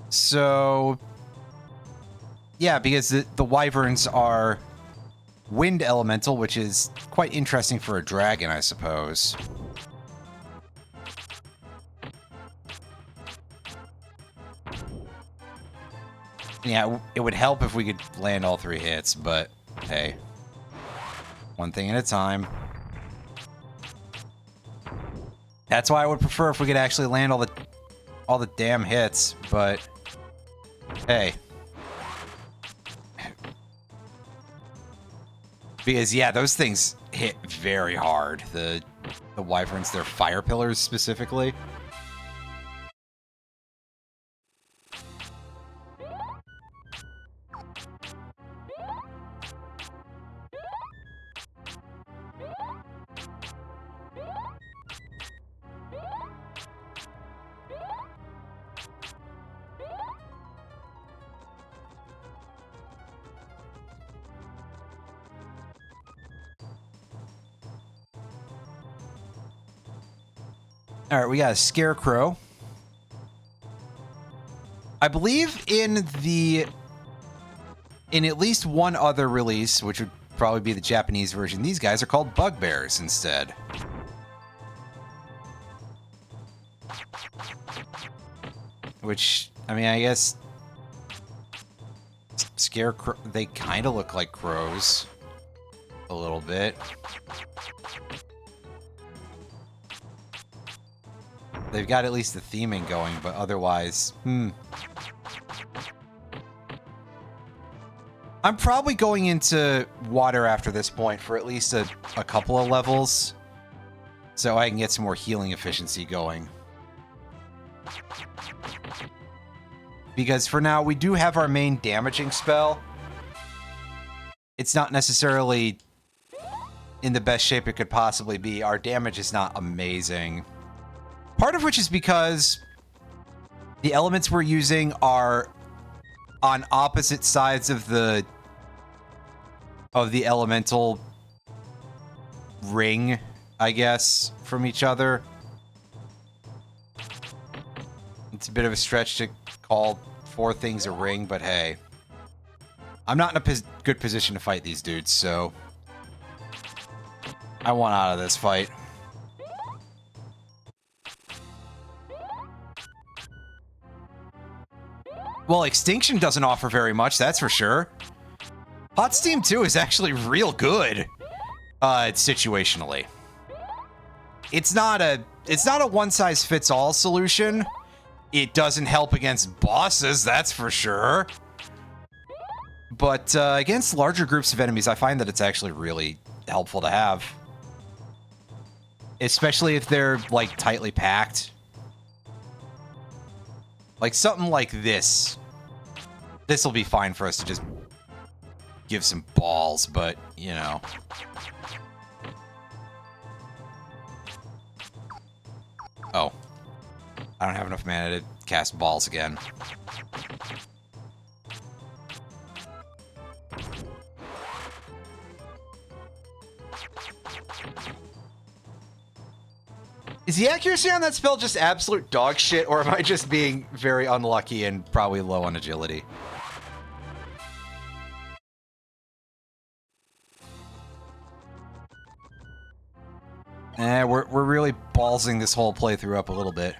So, yeah, because the wyverns are wind elemental, which is quite interesting for a dragon, I suppose. Yeah, it would help if we could land all 3 hits, but hey, one thing at a time. That's why I would prefer if we could actually land all the damn hits, but hey. Because yeah, those things hit very hard. The wyverns, they're fire pillars specifically. All right, we got a scarecrow. I believe in at least one other release, which would probably be the Japanese version, these guys are called bugbears instead. Which, I mean, I guess scarecrow, they kind of look like crows a little bit. They've got at least the theming going, but otherwise, I'm probably going into water after this point for at least a couple of levels, so I can get some more healing efficiency going. Because for now, we do have our main damaging spell. It's not necessarily in the best shape it could possibly be. Our damage is not amazing. Part of which is because the elements we're using are on opposite sides of the elemental ring, I guess, from each other. It's a bit of a stretch to call 4 things a ring, but hey. I'm not in a good position to fight these dudes, so I want out of this fight. Well, Extinction doesn't offer very much, that's for sure. Hot Steam 2 is actually real good, situationally. It's not a one-size-fits-all solution. It doesn't help against bosses, that's for sure. But against larger groups of enemies, I find that it's actually really helpful to have. Especially if they're, like, tightly packed. Like, something like this. This will be fine for us to just give some balls, but, you know. Oh. I don't have enough mana to cast balls again. Is the accuracy on that spell just absolute dog shit, or am I just being very unlucky and probably low on agility? We're really ballsing this whole playthrough up a little bit.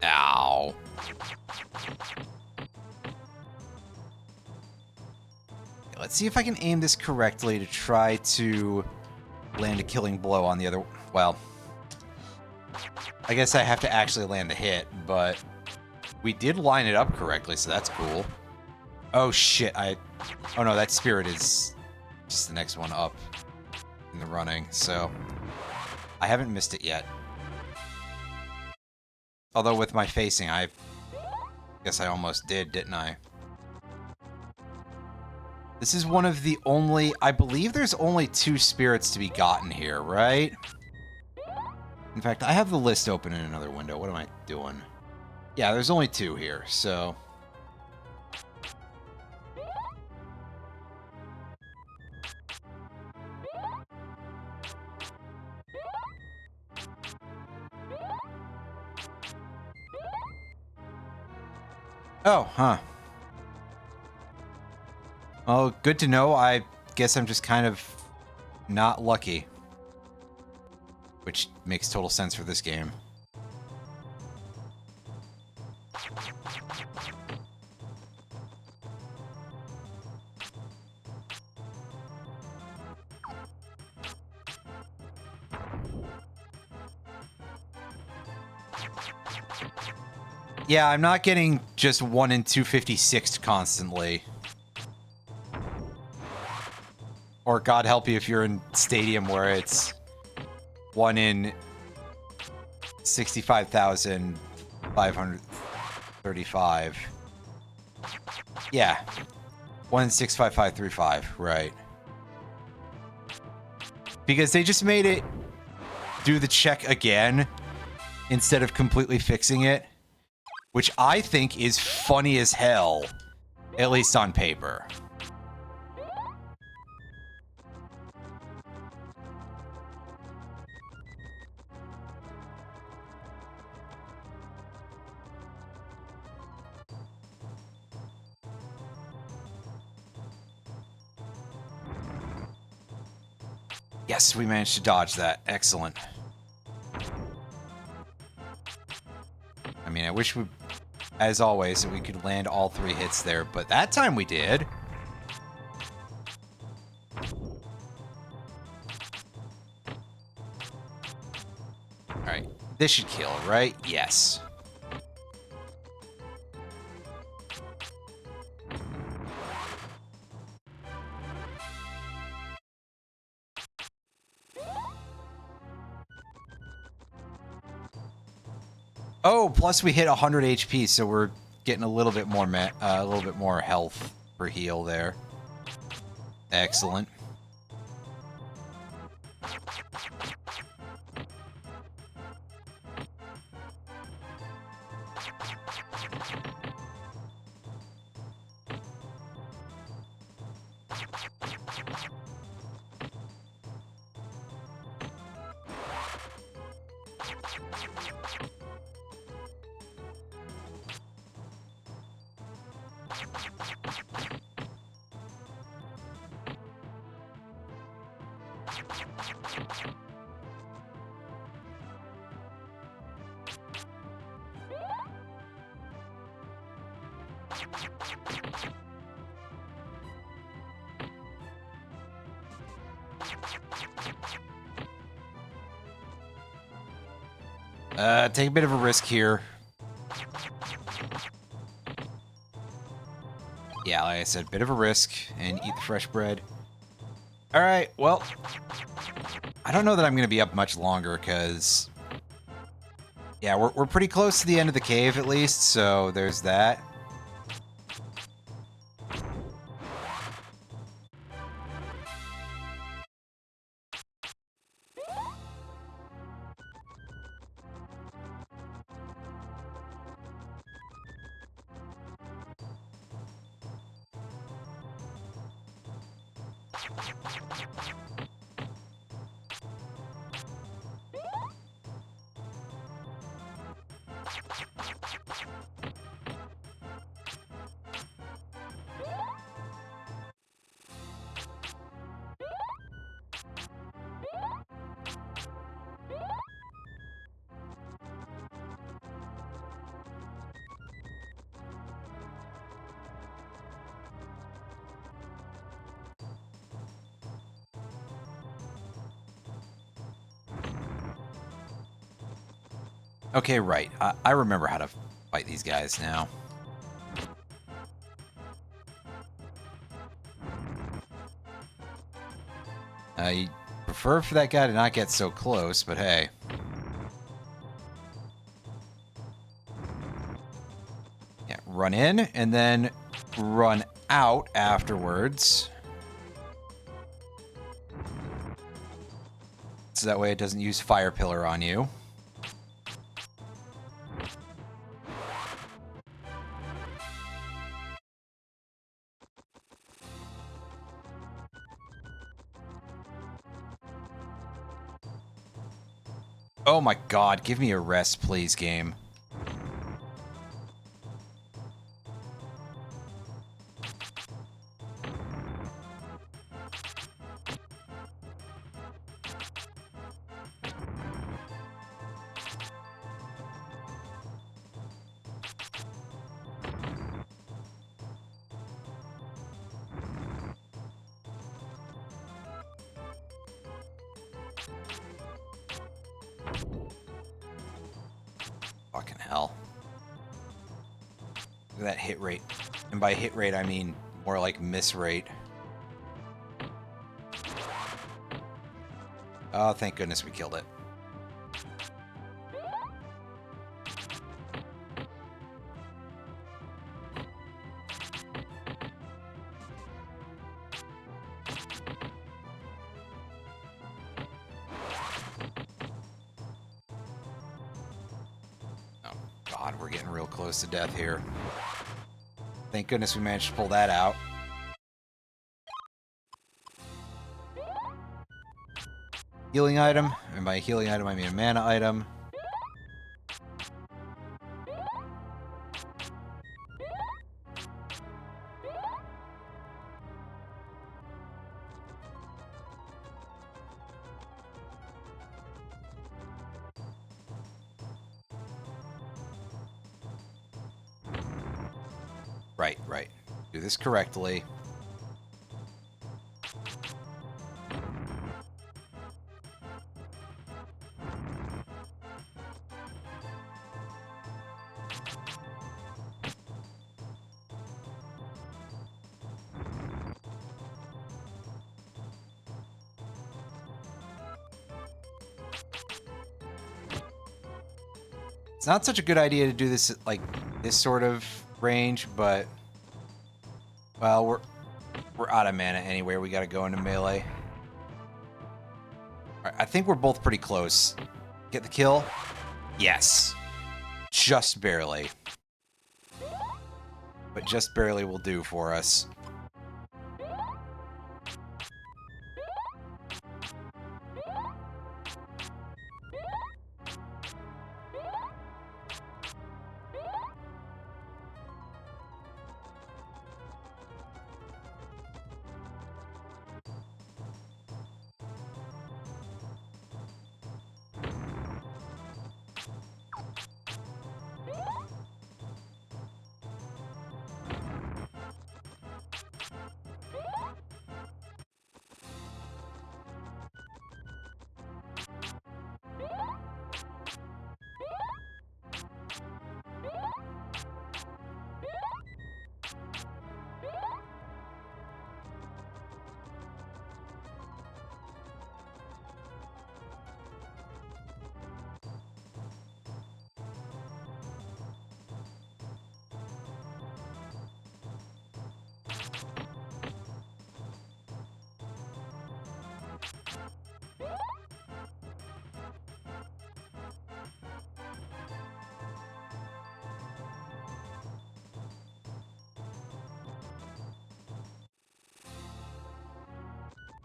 Ow. Let's see if I can aim this correctly to try to land a killing blow on the other... Well, I guess I have to actually land the hit, but we did line it up correctly, so that's cool. Oh, shit. Oh, no, that spirit is just the next one up in the running, so I haven't missed it yet. Although with my facing, I guess I almost did, didn't I? This is one of the only... I believe there's only 2 spirits to be gotten here, right? In fact, I have the list open in another window. What am I doing? Yeah, there's only 2 here, so... Oh, huh. Well, good to know. I guess I'm just kind of not lucky. Which makes total sense for this game. Yeah, I'm not getting just 1 in 256 constantly. Or God help you if you're in Stadium where it's 1 in 65,535. Yeah. 1 in 65535, right. Because they just made it do the check again instead of completely fixing it. Which I think is funny as hell, at least on paper. Yes, we managed to dodge that. Excellent. I mean, I wish we, as always, that we could land all 3 hits there, but that time we did. Alright, this should kill, right? Yes. Oh, plus we hit 100 HP, so we're getting a little bit more health per heal there. Excellent. Take a bit of a risk here. Yeah, like I said, bit of a risk, and eat the fresh bread. Alright, well, I don't know that I'm going to be up much longer, because... yeah, we're pretty close to the end of the cave, at least, so there's that. Okay, right. I remember how to fight these guys now. I prefer for that guy to not get so close, but hey. Yeah, run in, and then run out afterwards. So that way it doesn't use Fire Pillar on you. Oh my god, give me a rest, please, game. Fucking hell. Look at that hit rate. And by hit rate, I mean more like miss rate. Oh, thank goodness we killed it. Oh, God, we're getting real close to death here. Thank goodness we managed to pull that out. Healing item, and by healing item I mean a mana item. Right, right. Do this correctly. It's not such a good idea to do this at, like, this sort of range, but... well, we're out of mana anyway. We gotta go into melee. Alright, I think we're both pretty close. Get the kill? Yes. Just barely. But just barely will do for us.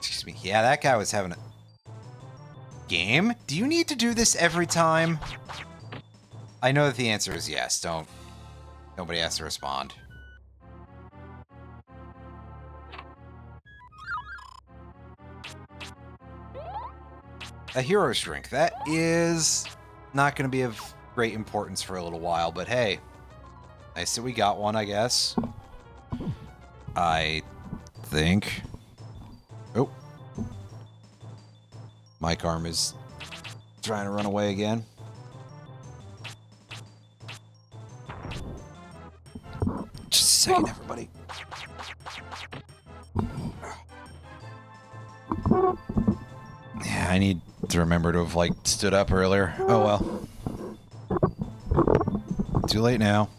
Excuse me. Yeah, that guy was having a... Game? Do you need to do this every time? I know that the answer is yes. Nobody has to respond. A hero's drink. That is not going to be of great importance for a little while, but hey. Nice that we got one, I guess. I think. Oh. Mike arm is trying to run away again. Just a second, everybody. Yeah, I need to remember to have, like, stood up earlier. Oh, well. Too late now.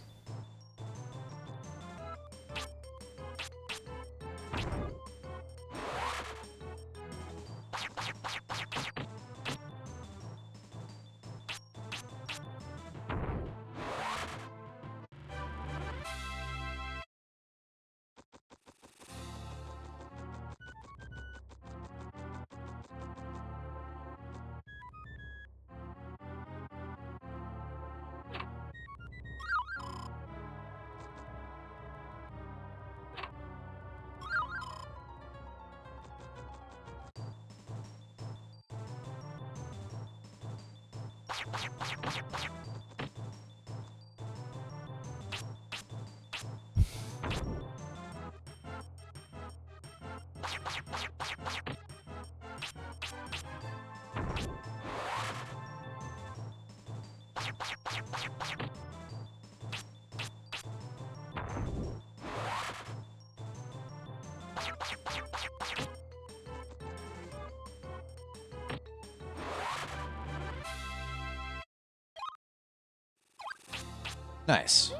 Nice.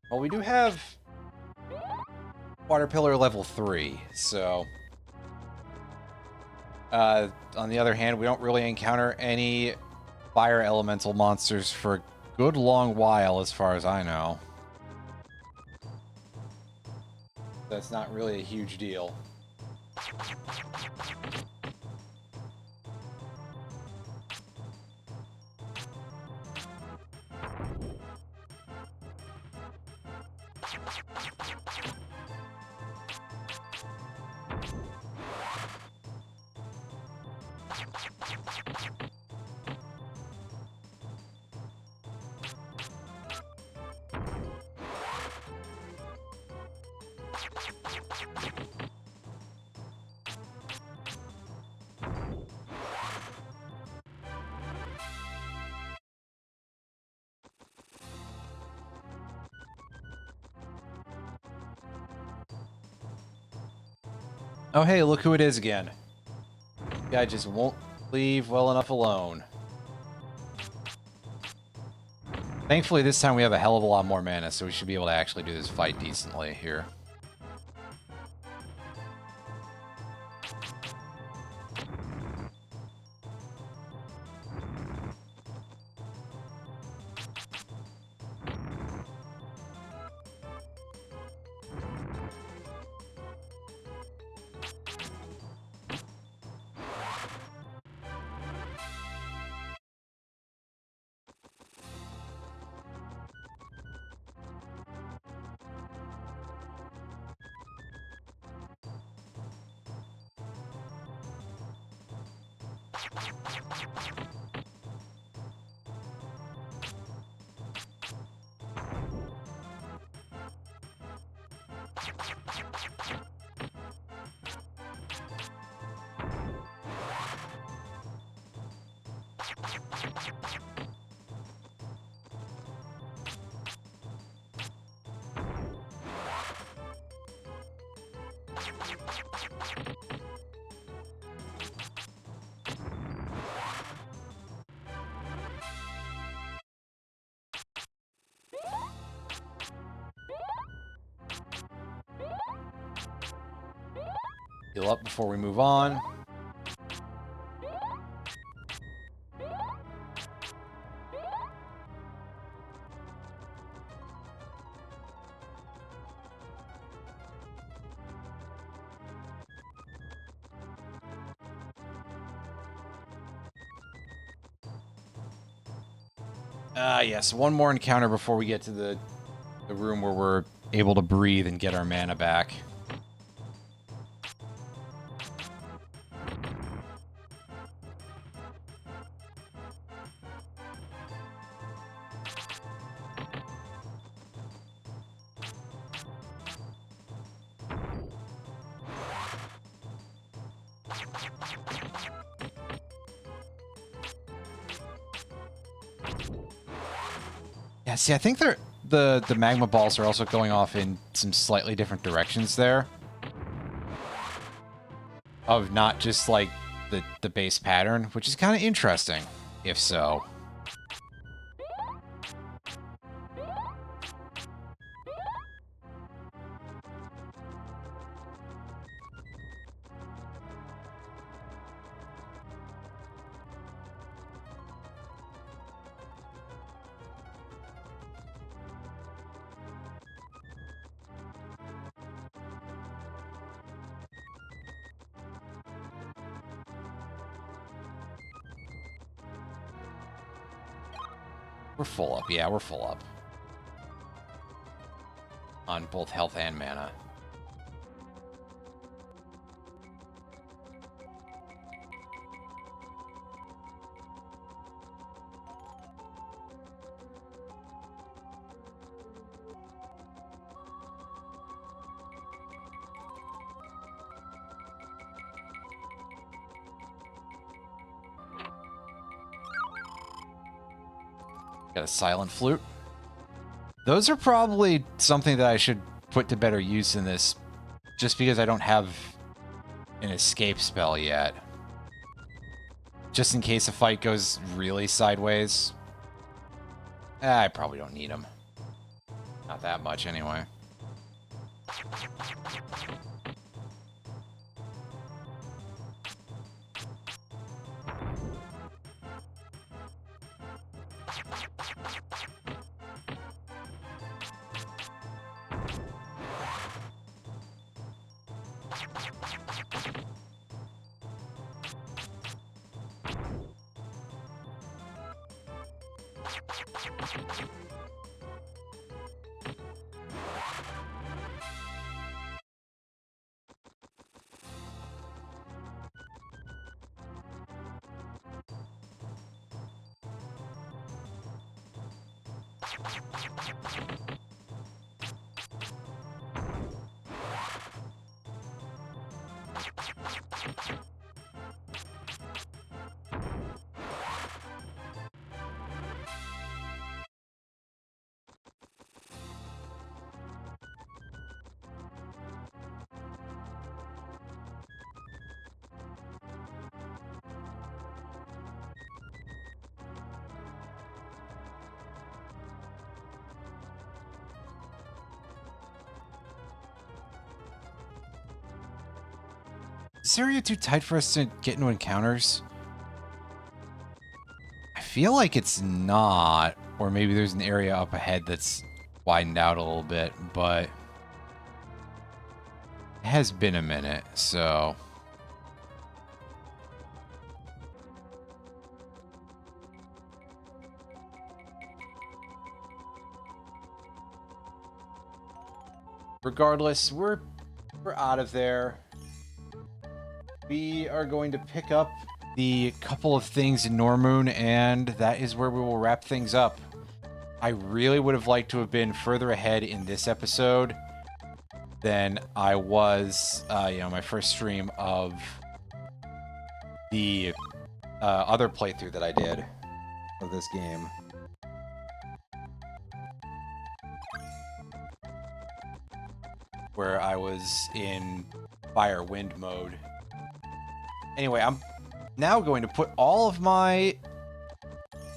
Well, we do have Water Pillar level 3, so... on the other hand, we don't really encounter any fire elemental monsters for a good long while, as far as I know. That's not really a huge deal. Oh, hey, look who it is again. Guy just won't leave well enough alone. Thankfully, this time we have a hell of a lot more mana, so we should be able to actually do this fight decently here. Heal up before we move on. Yes, one more encounter before we get to the room where we're able to breathe and get our mana back. Yeah, see, I think the magma balls are also going off in some slightly different directions there. Of not just like the base pattern, which is kind of interesting, if so. We're full up. Yeah, we're full up. On both health and mana. Got a silent flute. Those are probably something that I should put to better use in this, just because I don't have an escape spell yet. Just in case a fight goes really sideways. I probably don't need them. Not that much, anyway. Is this area too tight for us to get into encounters? I feel like it's not. Or maybe there's an area up ahead that's widened out a little bit, but it has been a minute, so... Regardless, we're out of there. We are going to pick up the couple of things in Normoon, and that is where we will wrap things up. I really would have liked to have been further ahead in this episode than I was, my first stream of the other playthrough that I did of this game. Where I was in fire wind mode. Anyway, I'm now going to put all of my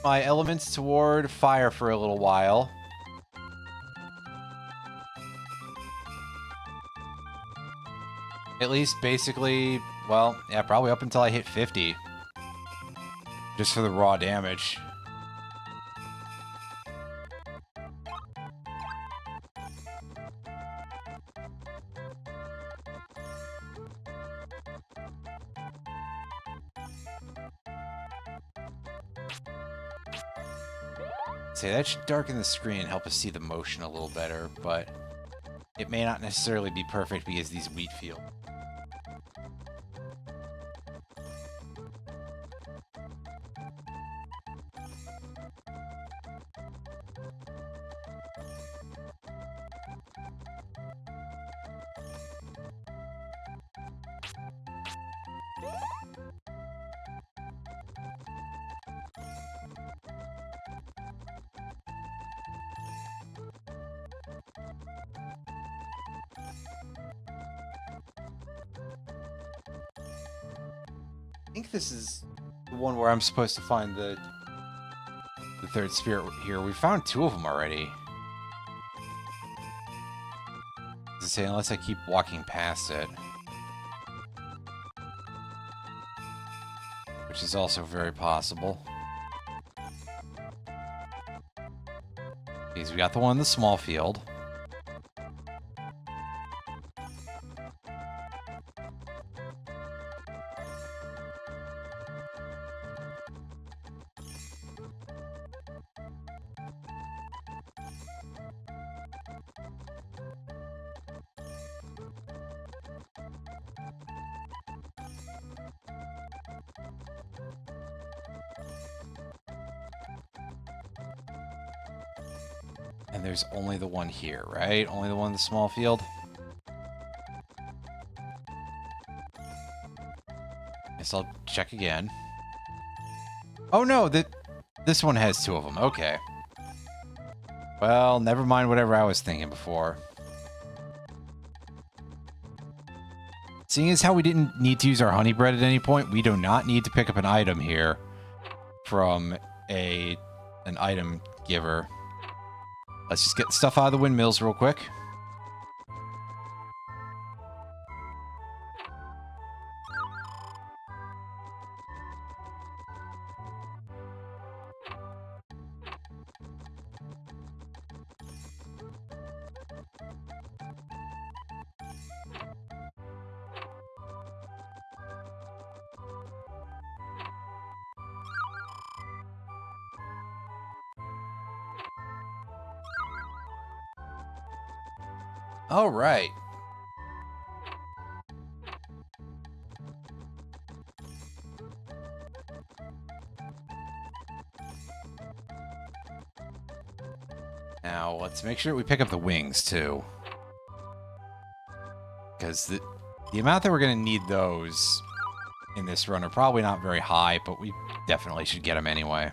elements toward fire for a little while. At least, basically, well, yeah, probably up until I hit 50. Just for the raw damage. Say that should darken the screen and help us see the motion a little better, but it may not necessarily be perfect because these wheat fields. I think this is the one where I'm supposed to find the third spirit here. We found 2 of them already. As I say, unless I keep walking past it. Which is also very possible. Okay, so we got the one in the small field. And there's only the one here, right? Only the one in the small field? Guess I'll check again. Oh no, this one has 2 of them. Okay. Well, never mind whatever I was thinking before. Seeing as how we didn't need to use our honey bread at any point, we do not need to pick up an item here from an item giver. Let's just get stuff out of the windmills real quick. All right. Now, let's make sure we pick up the wings, too. Because the amount that we're going to need those in this run are probably not very high, but we definitely should get them anyway.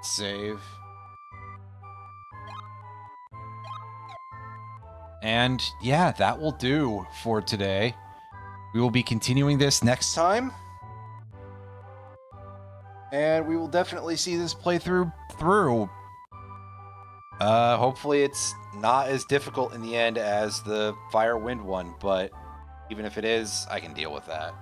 Save. And yeah, that will do for today. We will be continuing this next time. And we will definitely see this playthrough through. Hopefully it's not as difficult in the end as the Fire Wind one, but even if it is, I can deal with that.